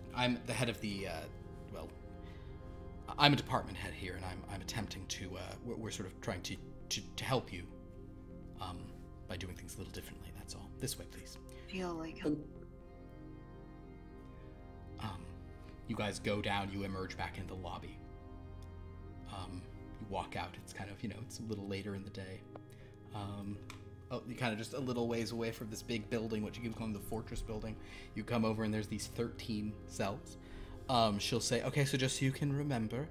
I'm a department head here, and I'm attempting to we're sort of trying to help you by doing things a little differently. That's all. This way, please. Feel like you guys go down. You emerge back in the lobby. You walk out. It's kind of it's a little later in the day. You kind of just a little ways away from this big building, what you keep calling the fortress building. You come over and there's these 13 cells. She'll say, okay, so just so you can remember,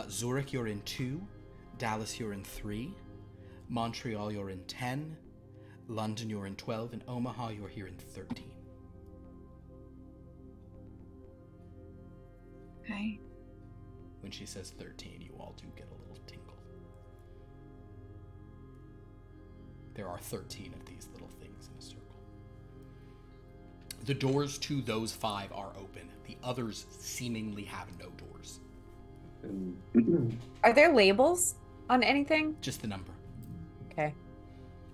Zurich, you're in 2, Dallas, you're in 3, Montreal, you're in 10, London, you're in 12, and Omaha, you're here in 13. okay. When she says 13, you all do get a little tinkle. There are 13 of these little things in a circle. The doors to those 5 are open. The others seemingly have no doors. Are there labels on anything? Just the number. Okay.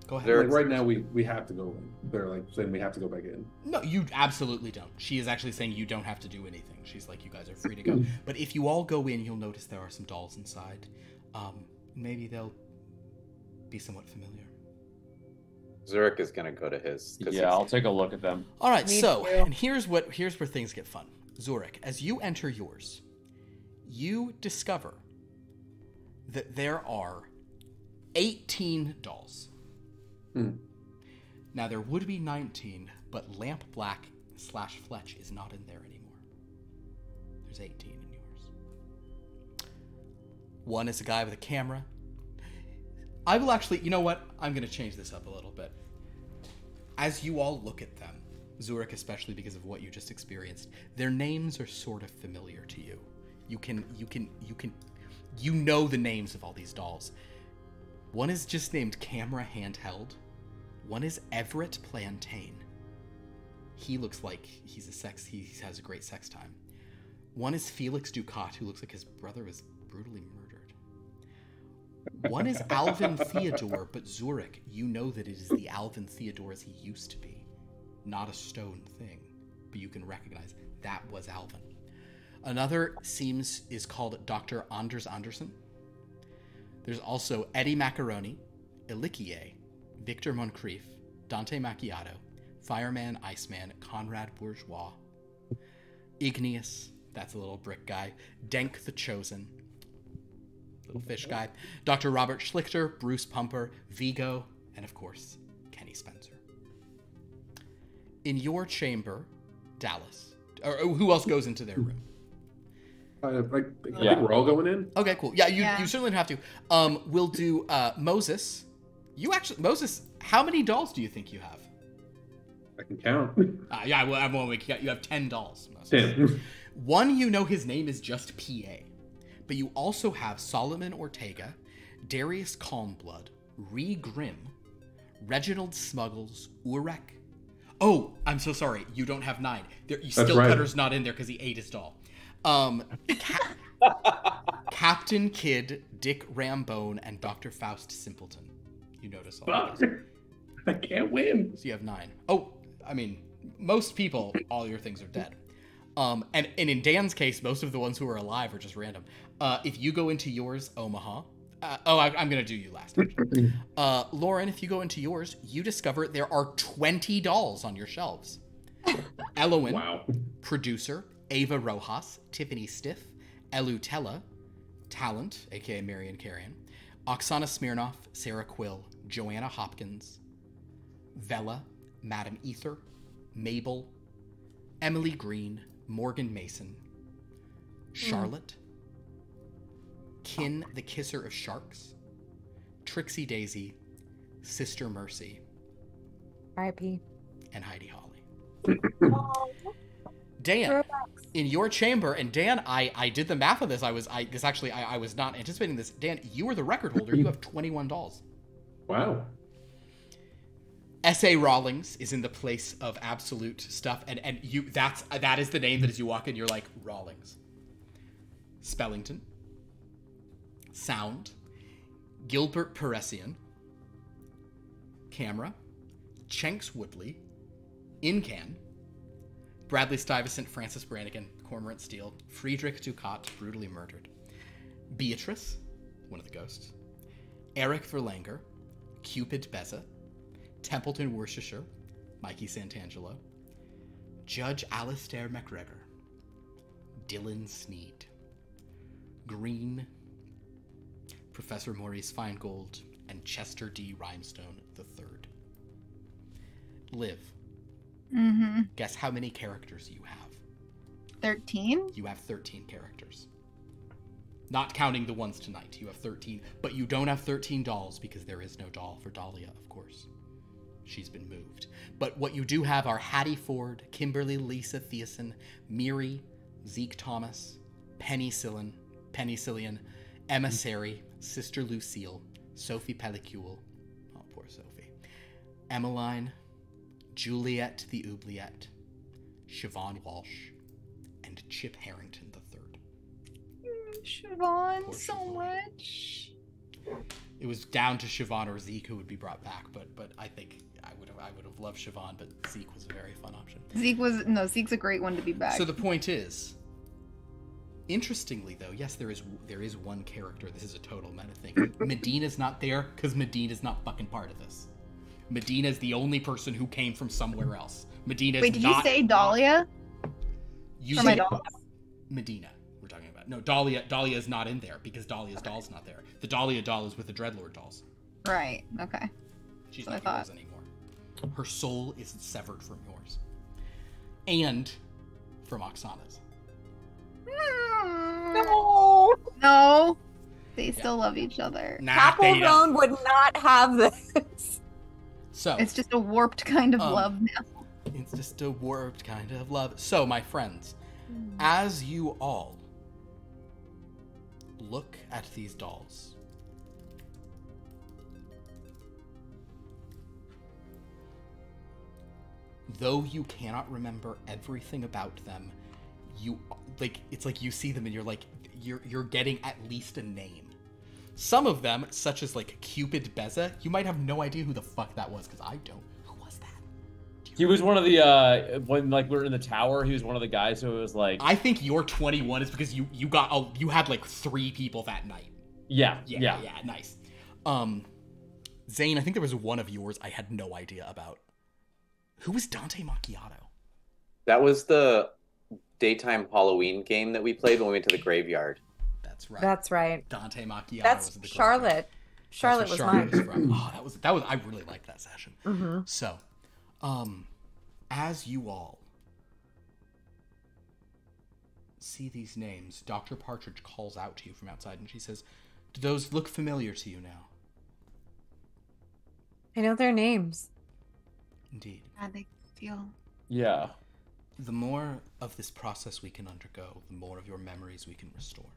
Go ahead. Like right now, we have to go in. They're like saying we have to go back in. No, you absolutely don't. She is actually saying you don't have to do anything. She's like, you guys are free to go. But if you all go in, you'll notice there are some dolls inside. Maybe they'll be somewhat familiar. Zurich is gonna go to his. Yeah, I'll take a look at them. All right, Me so, too. and here's where things get fun. Zurich, as you enter yours, you discover that there are 18 dolls. Now, there would be 19, but Lamp Black / Fletch is not in there anymore. There's 18 in yours. One is a guy with a camera. I will actually, you know what? I'm going to change this up a little bit. As you all look at them, Zurich especially because of what you just experienced, their names are sort of familiar to you. You know the names of all these dolls. One is just named Camera Handheld. One is Everett Plantain. He looks like he has a great sex time. One is Felix Ducat, who looks like his brother was brutally murdered. One is Alvin Theodore, but Zurich, you know that it is the Alvin Theodore as he used to be. Not a stone thing, but you can recognize that was Alvin. Another is called Dr. Anders Anderson. There's also Eddie Macaroni, Eliquier, Victor Moncrief, Dante Macchiato, Fireman Iceman, Conrad Bourgeois, Igneous, that's a little brick guy, Denk the Chosen, little fish guy, Dr. Robert Schlichter, Bruce Pumper, Vigo, and of course, Kenny Spencer. In your chamber, Dallas, or who else goes into their room? I think we're all going in. Okay, cool. Yeah, you certainly don't have to. We'll do Moses. Moses, how many dolls do you think you have? I can count. Yeah, well, you have 10 dolls. 10. One, you know his name is just PA. But you also have Solomon Ortega, Darius Calmblood, Ree Grimm, Reginald Smuggles, Urek. Oh, I'm so sorry. You don't have 9. Cutter's not in there because he ate his doll. Captain Kidd, Dick Rambone, and Dr. Faust Simpleton. You notice all of those. I can't win. So you have 9. Oh, I mean, most people, all your things are dead. And in Dan's case, most of the ones who are alive are just random. If you go into yours, Omaha. I'm going to do you last. Lauren, if you go into yours, you discover there are 20 dolls on your shelves. Elowen, wow. Producer, Ava Rojas, Tiffany Stiff, Elutella, Talent, aka Marion Carrion, Oksana Smirnoff, Sarah Quill, Joanna Hopkins, Vela, Madam Ether, Mabel, Emily Green, Morgan Mason, Charlotte, Kin the Kisser of Sharks, Trixie Daisy, Sister Mercy, R.I.P. and Heidi Holly. Dan, in your chamber, and Dan, I did the math of this. I was not anticipating this. Dan, you are the record holder. You have 21 dolls. Wow. S.A. Rawlings is in the place of absolute stuff, and that is the name that as you walk in, you're like, Rawlings. Spellington. Sound. Gilbert Peressian. Camera. Chenks Woodley. Incan. Bradley Stuyvesant, Francis Brannigan, Cormorant Steele, Friedrich Ducat, brutally murdered. Beatrice, one of the ghosts. Eric Verlanger, Cupid Beza, Templeton Worcestershire, Mikey Santangelo, Judge Alistair McGregor, Dylan Sneed, Green, Professor Maurice Feingold, and Chester D. Rhinestone III. Liv. Mm-hmm. Guess how many characters you have? 13? You have 13 characters. Not counting the ones tonight. You have 13, but you don't have 13 dolls because there is no doll for Dahlia, of course. She's been moved. But what you do have are Hattie Ford, Kimberly Lisa Thiessen, Miri, Zeke Thomas, Penny Cillian, Emissary, Sister Lucille, Sophie Pellicule, oh poor Sophie, Emmeline, Juliet the Oubliette, Siobhan Walsh, and Chip Harrington III. Siobhan, Poor so Siobhan. much. It was down to Siobhan or Zeke who would be brought back, but I think I would have loved Siobhan, but Zeke was a very fun option. Zeke's a great one to be back. So the point is, interestingly though, yes, there is one character. This is a total meta thing. Medina's not there because Medina's not fucking part of this. Medina's the only person who came from somewhere else. Medina's Wait, did not, you say Dahlia? You For my said dolls? Medina. We're talking about no Dahlia. Dahlia is not in there because Dahlia's doll's not there. The Dahlia doll is with the Dreadlord dolls. Right, okay. She's So not I yours thought. anymore. Her soul is severed from yours. and from Oksana's. No. No. They still love each other. Nah, they don't. Applezone would not have this. So It's just a warped kind of love now. it's just a warped kind of love. So, my friends, as you all look at these dolls, though you cannot remember everything about them, you like it's like you see them and you're like you're getting at least a name. Some of them, such as like Cupid Beza, you might have no idea who the fuck that was, because I don't. Who was that? He was one of the when like we were in the tower. He was one of the guys who was like. I think your 21 is because you had like 3 people that night. Yeah. Nice. Zane, I think there was one of yours I had no idea about. Who was Dante Macchiato? That was the daytime Halloween game that we played when we went to the graveyard. That's right. That's right. Dante Macchiato. That's was in the Charlotte. Charlotte was mine. From. Oh, that was. I really liked that session. Mm-hmm. So, as you all see these names, Dr. Partridge calls out to you from outside, and she says, "Do those look familiar to you now?" I know their names. Indeed. How they feel. Yeah. The more of this process we can undergo, the more of your memories we can restore.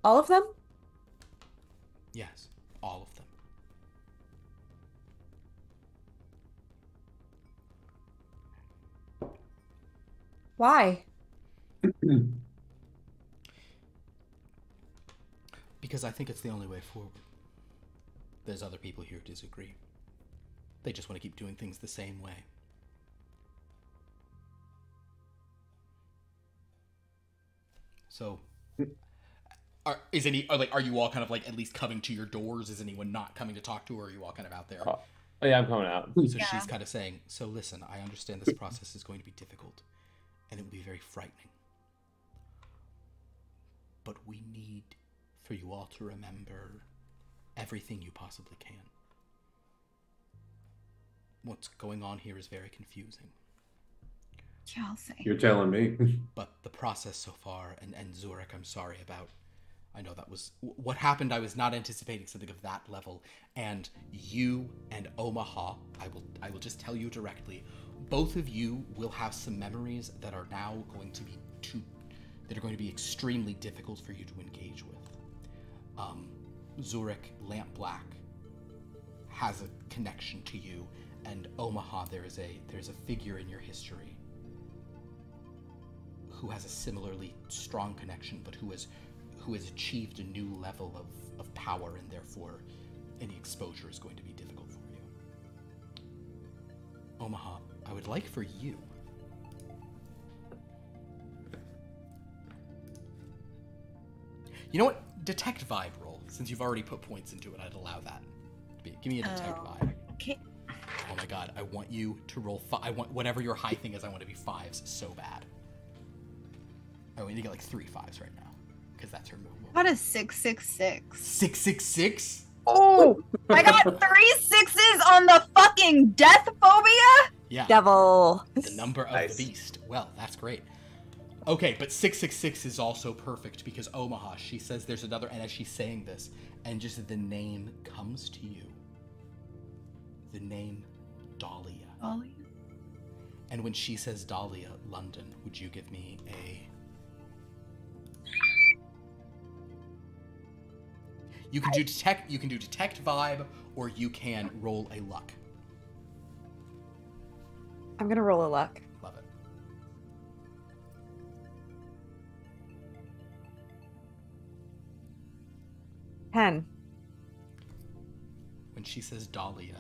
All of them? Yes, all of them. Why? Because I think it's the only way forward. There's other people here who disagree. They just want to keep doing things the same way. So, are you all kind of like at least coming to your doors? Is anyone not coming to talk to her? Or are you all kind of out there? Oh, yeah, I'm coming out. So she's kind of saying, so listen, I understand this process is going to be difficult, and it will be very frightening. But we need for you all to remember everything you possibly can. What's going on here is very confusing. Yeah, I'll say. You're telling me. But the process so far, and Zurich, I'm sorry about. I know that was what happened. I was not anticipating something of that level. And you and Omaha, I will just tell you directly, both of you will have some memories that are now going to be extremely difficult for you to engage with. Zurich, Lamp Black, has a connection to you, and Omaha, there is a figure in your history who has a similarly strong connection, but who has achieved a new level of power, and therefore any exposure is going to be difficult for you. Omaha, I would like for you know what? Detect vibe roll. Since you've already put points into it, I'd allow that. Give me a detect vibe. Okay. Oh my god, I want you to roll I want whatever your high thing is, I want to be 5s so bad. I need to get like 3 5s right now, because that's her movement. What a 666. 666? Oh, I got 3 6s on the fucking death phobia. Yeah. Devil. The number of the beast. Well, that's great. Okay, but 666 is also perfect because Omaha, she says there's another, and as she's saying this, and just the name comes to you. The name Dahlia. Dahlia? And when she says Dahlia, London, would you give me a... You can do detect vibe, or you can roll a luck. I'm gonna roll a luck. Love it. Ten. When she says Dahlia,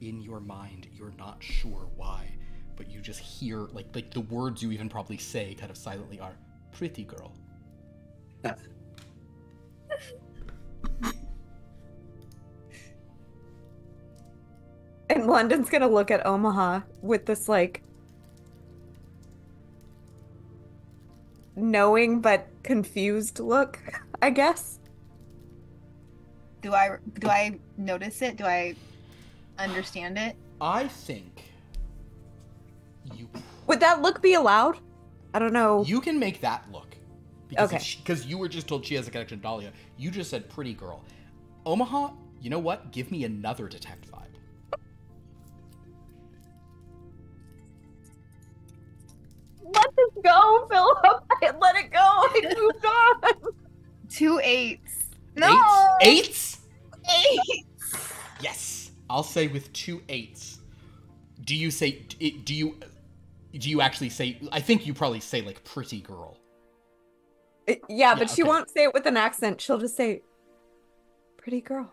in your mind, you're not sure why, but you just hear, like the words you even probably say kind of silently are, pretty girl. And London's gonna look at Omaha with this, like, knowing but confused look, I guess. Do I notice it? Do I understand it? I think Would that look be allowed? I don't know. You can make that look. Because Okay. Because you were just told she has a connection to Dahlia. You just said pretty girl. Omaha, you know what? Give me another detect vibe. Let this go, Philip. Let it go. I moved on. 2 8s. No. Eights? 8. Yes. I'll say with 2 8s. Do you say, do you actually say, I think you probably say like pretty girl. Yeah, but she okay. won't say it with an accent. She'll just say, pretty girl.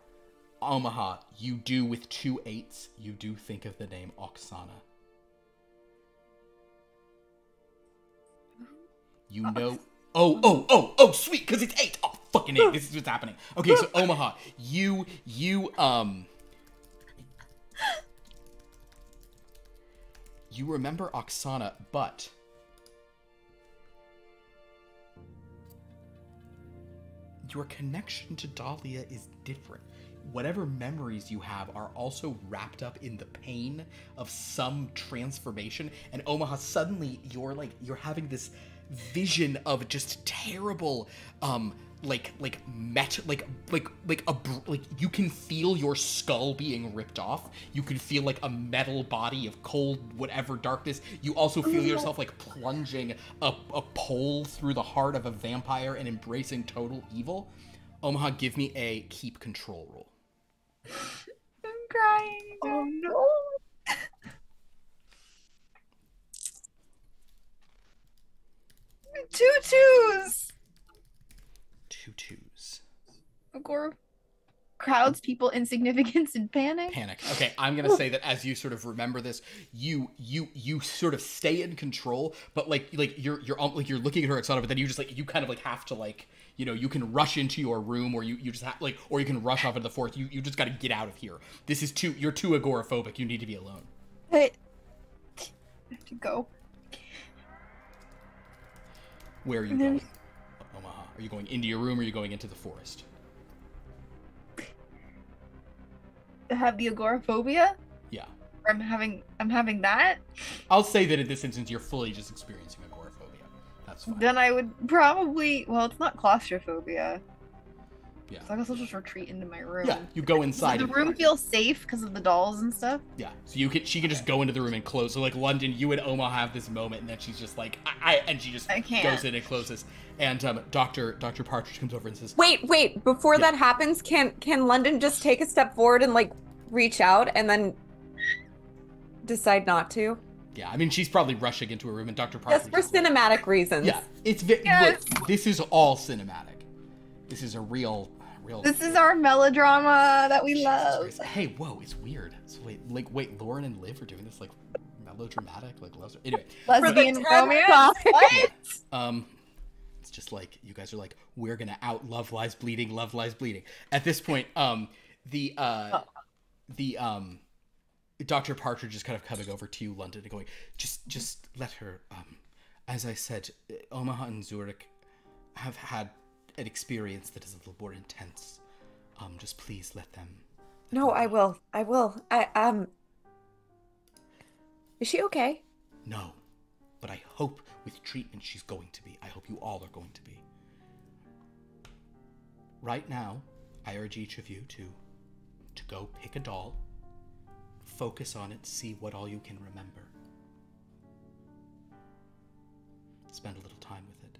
Omaha, you do with 2 8s, you do think of the name Oksana. You know. Oh, sweet, because it's 8. Oh, fucking 8. This is what's happening. Okay, so Omaha, you remember Oksana, but your connection to Dahlia is different. Whatever memories you have are also wrapped up in the pain of some transformation. And Omaha, suddenly you're having this vision of just terrible, like you can feel your skull being ripped off. You can feel like a metal body of cold, whatever darkness. You also feel yourself like plunging a pole through the heart of a vampire and embracing total evil. Omaha, give me a keep control roll. I'm crying. Oh no. 2 2s. 2 2s. Agora crowds, people, insignificance, and panic. Panic. Okay, I'm gonna say that as you sort of remember this, you sort of stay in control, but like you're looking at her Oksana, but then you just like you kind of like have to like, you know, you can rush into your room, or you just have like, or you can rush off into the forest. You just got to get out of here. You're too agoraphobic. You need to be alone. But I have to go. Where are you going, Omaha? Are you going into your room, or are you going into the forest? Have the agoraphobia? Yeah. Or I'm having that? I'll say that in this instance, you're fully just experiencing agoraphobia. That's fine. Then I would probably, well, it's not claustrophobia. Yeah. So I guess I'll just retreat into my room. Yeah, you go inside. Does the room feel safe because of the dolls and stuff? Yeah, so she can just go into the room and close. So like London, you and Omaha have this moment, and then she's just like, and she just goes in and closes. And Dr. Partridge comes over and says, Wait, before that happens, can London just take a step forward and like reach out and then decide not to? Yeah, I mean, she's probably rushing into a room, and Dr. Partridge. Just for cinematic reasons. Yeah, look, this is all cinematic. This is a real. This is our melodrama that we love. Hey, whoa, it's weird. So wait, Lauren and Liv are doing this like melodramatic, like anyway. Lesbian romance. What? It's just like you guys are like, we're gonna out love lies bleeding, love lies bleeding. At this point, Dr. Partridge is kind of coming over to you, London, and going, just let her. As I said, Omaha and Zurich have had an experience that is a little more intense. Just please let them. No, I will. Is she okay? No, but I hope with treatment she's going to be. I hope you all are going to be. Right now, I urge each of you to go pick a doll, focus on it, see what all you can remember. Spend a little time with it.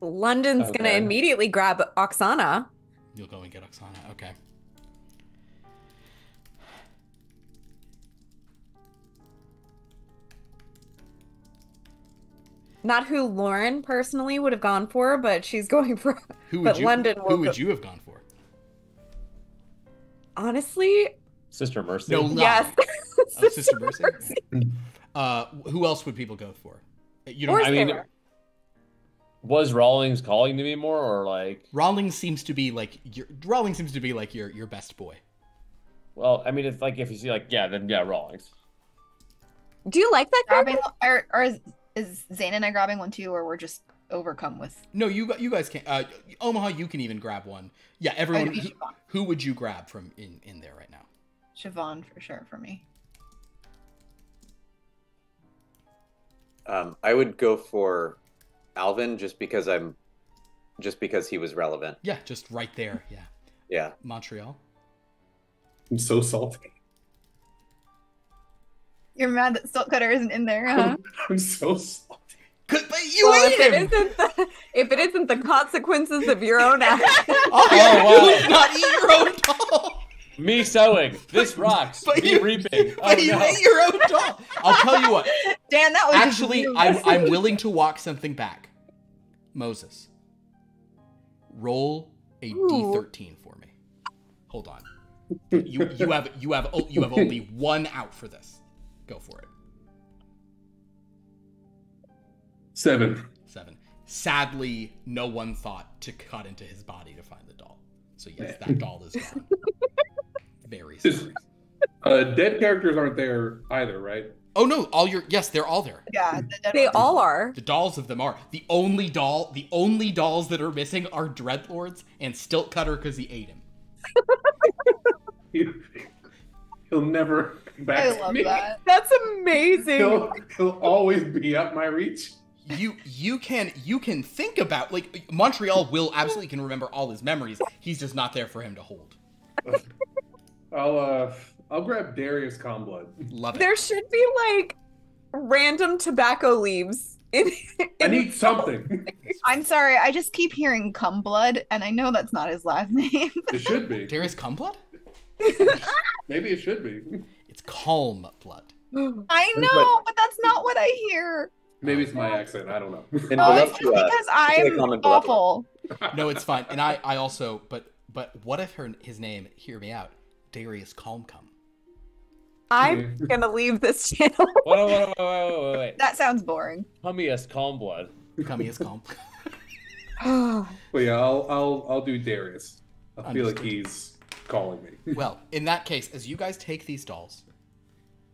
London's gonna immediately grab Oksana. You'll go and get Oksana, okay. Not who Lauren personally would have gone for, but she's going for. Who would you have gone for? Honestly, Sister Mercy. No, yes. Oh, Sister Mercy. Who else would people go for? You don't. Or I mean, Sarah. was Rawlings calling to me more, or like? Rawlings seems to be like your best boy. Well, I mean, it's like if you see like then Rawlings. Do you like that Grabbing, character? or is Zane and I grabbing one too, or we're just overcome with? No, you guys can. Omaha, you can even grab one. Yeah, everyone. Who would you grab from in there right now? Siobhan for sure for me. I would go for Alvin just because he was relevant. Yeah, just right there. Yeah. Yeah. Montreal. I'm so salty. You're mad that Siltcutter isn't in there, huh? I'm so salty. But you ate him! If it isn't the consequences of your own actions. All you have to do wow. is not eat your own doll! Me sowing. This rocks. But Me you- reaping. But you ate your own doll! I'll tell you what. Dan, that was Actually, really I'm willing to walk something back. Moses, roll a d13 for me. Hold on. You have only one out for this. Go for it. 7. 7. Sadly, no one thought to cut into his body to find the doll. So yes, that doll is gone. Very sorry. Dead characters aren't there either, right? Oh no, yes, they're all there. Yeah, They all are. The dolls of them are. The only dolls that are missing are Dreadlords and Stiltcutter because he ate him. He'll never come back I to love me. that. That's amazing. He'll always be up my reach. You can think about, like, Montreal will absolutely can remember all his memories. He's just not there for him to hold. I'll grab Darius Calmblood. Love it. There should be like random tobacco leaves I need something. I'm sorry, I just keep hearing Cumblood, and I know that's not his last name. It should be. Darius Cumblood? Maybe it should be. It's Calm Blood. I know, but that's not what I hear. Maybe it's my accent. I don't know. And It's because I'm awful. No, it's fine. And I also, but what if his name? Hear me out. Darius Calmcum. I'm gonna leave this channel. Wait. That sounds boring. Hummiest calm blood. Cummy Calm. But yeah, I'll do Darius. I feel like Understood. he's calling me. Well, in that case, as you guys take these dolls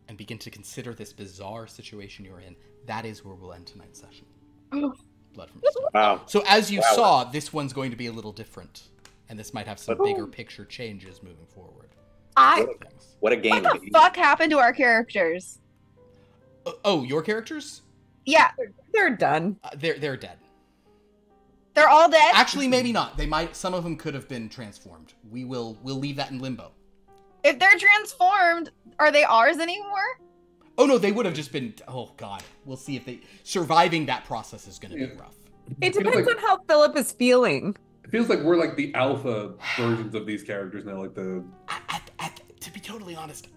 and begin to consider this bizarre situation you're in, that is where we'll end tonight's session. Blood from the Stone. Wow. So as you saw, this one's going to be a little different, and this might have some bigger picture changes moving forward. Things. What a game. What the fuck happened to our characters? Oh, your characters? Yeah, They're done. They're dead. they're all dead. Actually, maybe not. They might. Some of them could have been transformed. We'll leave that in limbo. If they're transformed, are they ours anymore? Oh no, they would have just been. Oh god, we'll see if they surviving that process is going to be rough. It depends on how Philip is feeling. It feels like we're like the alpha versions of these characters now. Like the To be totally honest,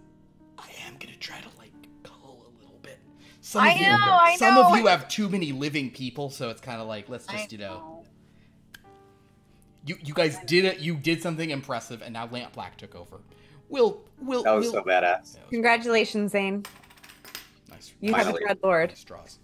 I am going to try to like cull a little bit. I know. Some of you have too many living people, so it's kind of like let's just You guys did it. You did something impressive, and now Lamp Black took over. That was so badass. Congratulations, Zane. Nice. You have a Finally. Dreadlord. Nice draws.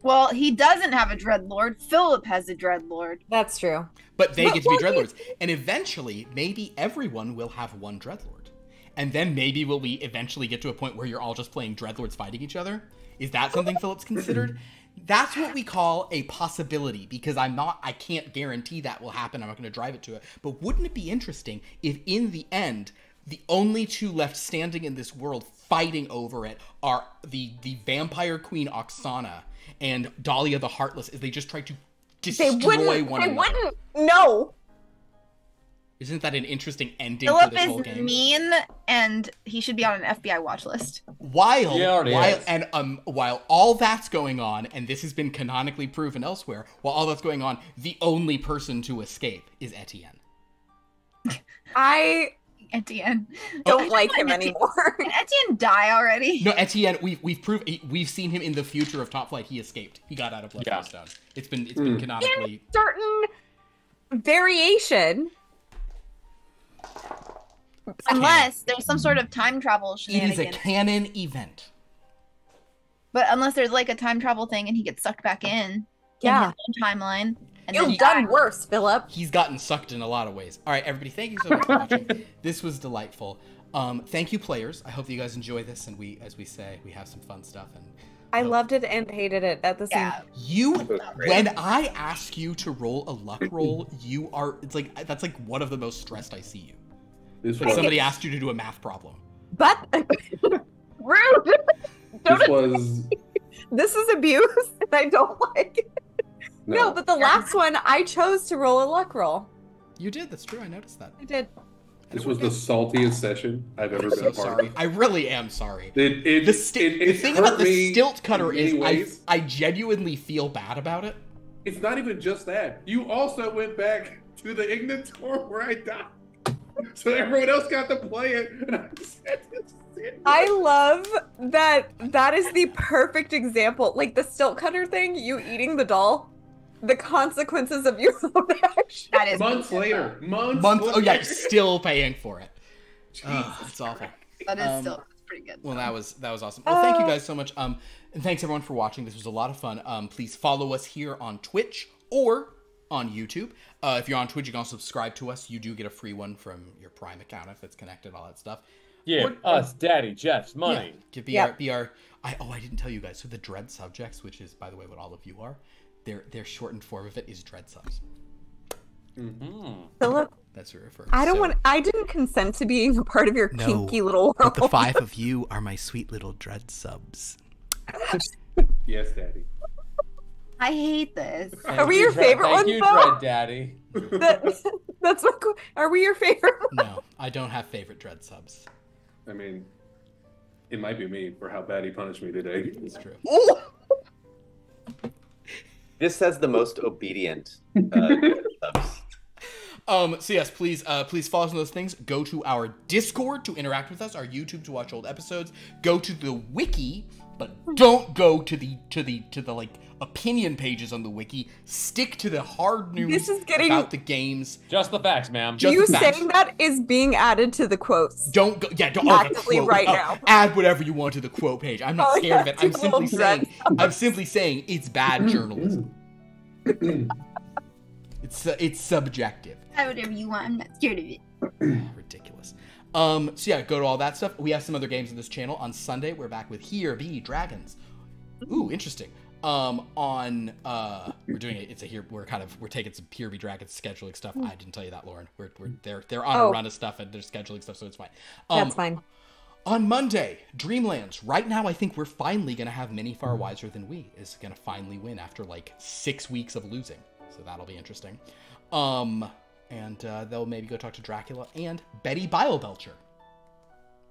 Well, he doesn't have a Dreadlord. Philip has a Dreadlord. That's true. But they But get to be what Dreadlords, and eventually, maybe everyone will have one Dreadlord, and then maybe will we eventually get to a point where you're all just playing Dreadlords fighting each other? Is that something Philip's considered? That's what we call a possibility, because I can't guarantee that will happen. I'm not going to drive it to it. But wouldn't it be interesting if in the end, the only two left standing in this world fighting over it are the vampire queen Oksana and Dahlia the Heartless, as they just try to destroy one another? They wouldn't. No. Isn't that an interesting ending for Philip this whole is game? mean, and he should be on an FBI watch list. While is. while all that's going on, and this has been canonically proven elsewhere, while all that's going on, the only person to escape is Etienne. I Etienne. don't like him anymore. Did Etienne die already? No, Etienne, we've seen him in the future of Top Flight. He escaped. He got out of Blood Yeah. Stone. It's been canonically. Certain variation. Unless there's some sort of time travel It is shenanigans. a canon event. But unless there's like a time travel thing and he gets sucked back in Yeah. his own timeline. And You've then done worse, Philip. He's gotten sucked in a lot of ways. All right, everybody, thank you so much for watching. This was delightful. Thank you, players. I hope that you guys enjoy this, and we, as we say, we have some fun stuff. And I loved it and hated it at the same time. when I ask you to roll a luck roll, it's like that's like one of the most stressed I see you. This But was somebody asked you to do a math problem. But rude. this was This is abuse, and I don't like it. No, but the last one, I chose to roll a luck roll. You did. That's true. I noticed that. I did. this was the saltiest session I've ever been a part Sorry. of. I really am sorry. It The thing about the stilt cutter in many is ways. I genuinely feel bad about it. It's not even just that. You also went back to the Ignitor where I died. So everyone else got to play it. And I just had to sit. I love that that is the perfect example. Like the stilt cutter thing, you eating the doll, the consequences of your own action. That is Months later. Months Oh yeah, later. still paying for it. Jesus It's awful. That is still pretty good. Well, that was awesome. Well, thank you guys so much. And thanks everyone for watching. This was a lot of fun. Please follow us here on Twitch or on YouTube. If you're on Twitch, you can also subscribe to us. You do get a free one from your Prime account if it's connected, all that stuff. Yeah, us, Daddy, Jeff's money. Yeah, be our. I didn't tell you guys. So the Dread Subjects, which is by the way what all of you are, their shortened form of it is Dread Subs. Philip, That's what we're referring. I don't want. I didn't consent to being a part of your kinky little world. But the 5 of you are my sweet little Dread Subs. Yes, Daddy. I hate this. Are we your favorite ones, Thank you, though? Dread Daddy. That's what. Are we your favorite? No, I don't have favorite Dread Subs. I mean, it might be me for how bad he punished me today. It's true. This says the most obedient subs. So yes, please follow us on those things. Go to our Discord to interact with us, our YouTube to watch old episodes. Go to the wiki, but don't go to the like opinion pages on the wiki. Stick to the hard news This is getting- about the games. Just the facts, ma'am. Just You the facts. saying that is being added to the quotes. Don't go. Yeah, don't. Actively the quote. right now. Add whatever you want to the quote page. I'm not Oh, scared yeah, of it. I'm do simply little saying. dread I'm simply saying it's bad journalism. It's subjective. Try whatever you want. I'm not scared of it. Ridiculous. So yeah, go to all that stuff. We have some other games on this channel. On Sunday, we're back with Here Be Dragons. Ooh, interesting. We're doing it. We're taking some Here Be Dragons scheduling stuff. I didn't tell you that, Lauren. They're on a run of stuff and they're scheduling stuff, so it's fine. That's fine. On Monday, Dreamlands. Right now, I think we're finally gonna have Many Far Wiser Than We is gonna finally win after like 6 weeks of losing. So that'll be interesting. And they'll maybe go talk to Dracula and Betty Bilebelcher.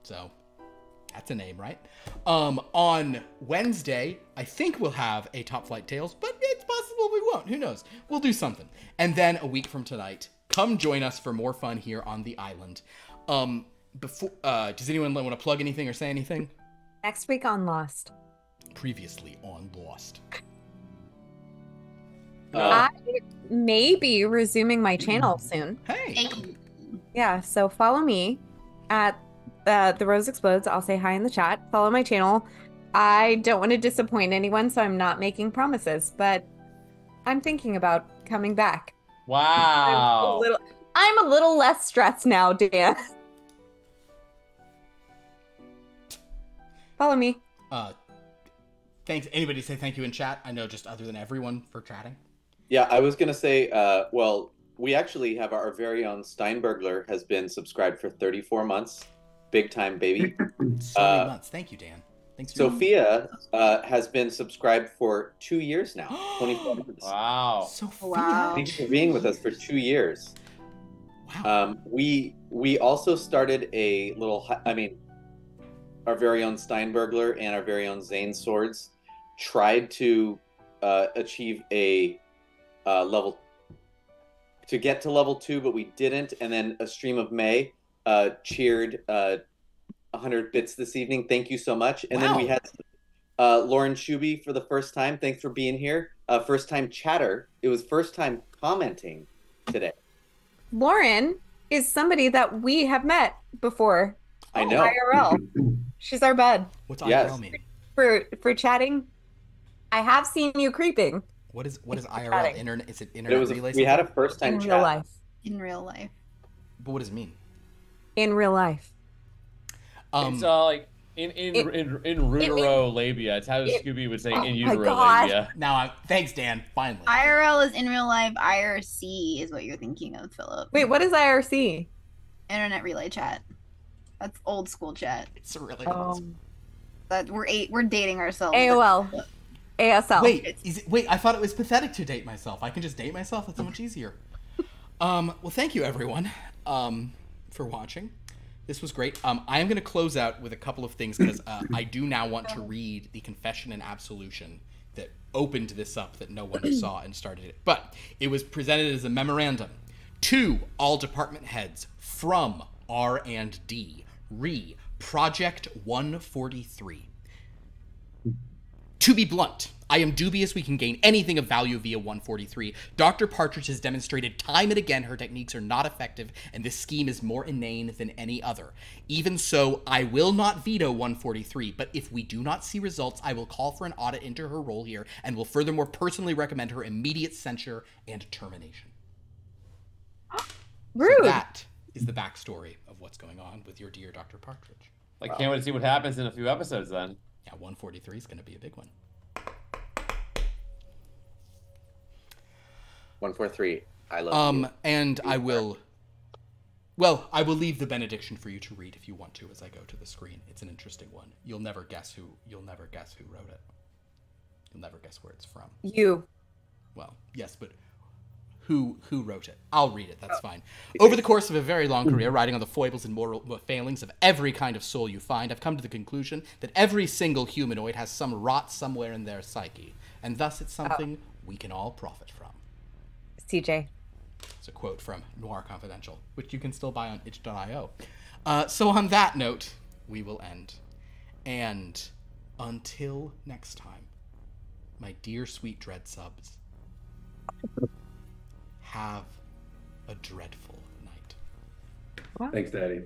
So that's a name, right? On Wednesday, I think we'll have a Top Flight Tales, but it's possible we won't. Who knows? We'll do something. And then a week from tonight, come join us for more fun here on the island. Does anyone want to plug anything or say anything? Next week on Lost. Previously on Lost. I may be resuming my channel soon. Hey! Yeah, so follow me at The Rose Explodes. I'll say hi in the chat. Follow my channel. I don't want to disappoint anyone, so I'm not making promises, but I'm thinking about coming back. Wow. I'm a little less stressed now, Dan. Follow me. Thanks. Anybody say thank you in chat? I know just other than everyone for chatting. Yeah, I was gonna say, well, we actually have our very own Steinbergler has been subscribed for 34 months. Big time, baby. So many months. Thank you, Dan. Thanks. Sophia has been subscribed for 2 years now. 24 months. Wow. Sophia. Wow. Thanks for being with us for 2 years. Wow. We also started a little, our very own Steinbergler and our very own Zane Swords tried to achieve a level, to get to level 2, but we didn't. And then a stream of May cheered 100 bits this evening. Thank you so much. And then we had Lauren Shuby for the first time. Thanks for being here. First time chatter. It was first time commenting today. Lauren is somebody that we have met before. I know. IRL. She's our bud. What's Yes. IRL mean? For chatting. I have seen you creeping What is IRL? Chatting. Internet? Is it It internet was relay? we had a first time in chat. real life. In real life. But what does it mean? In real life. It's like in utero labia. It's how Scooby would say in utero God. labia. Now, thanks, Dan. Finally. IRL is in real life. IRC is what you're thinking of, Philip. Wait, what is IRC? Internet relay chat. That's old school chat. It's really old. That we're dating ourselves. AOL. ASL. Wait, I thought it was pathetic to date myself. I can just date myself? That's so much easier. Well, thank you, everyone, for watching. This was great. I am going to close out with a couple of things, because I do now want to read the confession and absolution that opened this up that no one saw and started it. But it was presented as a memorandum to all department heads from R&D, Project 143. To be blunt, I am dubious we can gain anything of value via 143. Dr. Partridge has demonstrated time and again her techniques are not effective, and this scheme is more inane than any other. Even so, I will not veto 143, but if we do not see results, I will call for an audit into her role here, and will furthermore personally recommend her immediate censure and termination. Rude. So that is the backstory of what's going on with your dear Dr. Partridge. I can't wait to see what happens in a few episodes then. Yeah, 143 is going to be a big one. 143. I love you. And I will... Well, I will leave the benediction for you to read if you want to as I go to the screen. It's an interesting one. You'll never guess who wrote it. You'll never guess where it's from. You. Well, yes, but who wrote it? I'll read it, that's fine. Over the course of a very long career, writing on the foibles and moral failings of every kind of soul you find, I've come to the conclusion that every single humanoid has some rot somewhere in their psyche, and thus it's something we can all profit from. CJ. It's a quote from Noir Confidential, which you can still buy on itch.io. So on that note, we will end. And until next time, my dear sweet dread subs, have a dreadful night. Thanks, Daddy.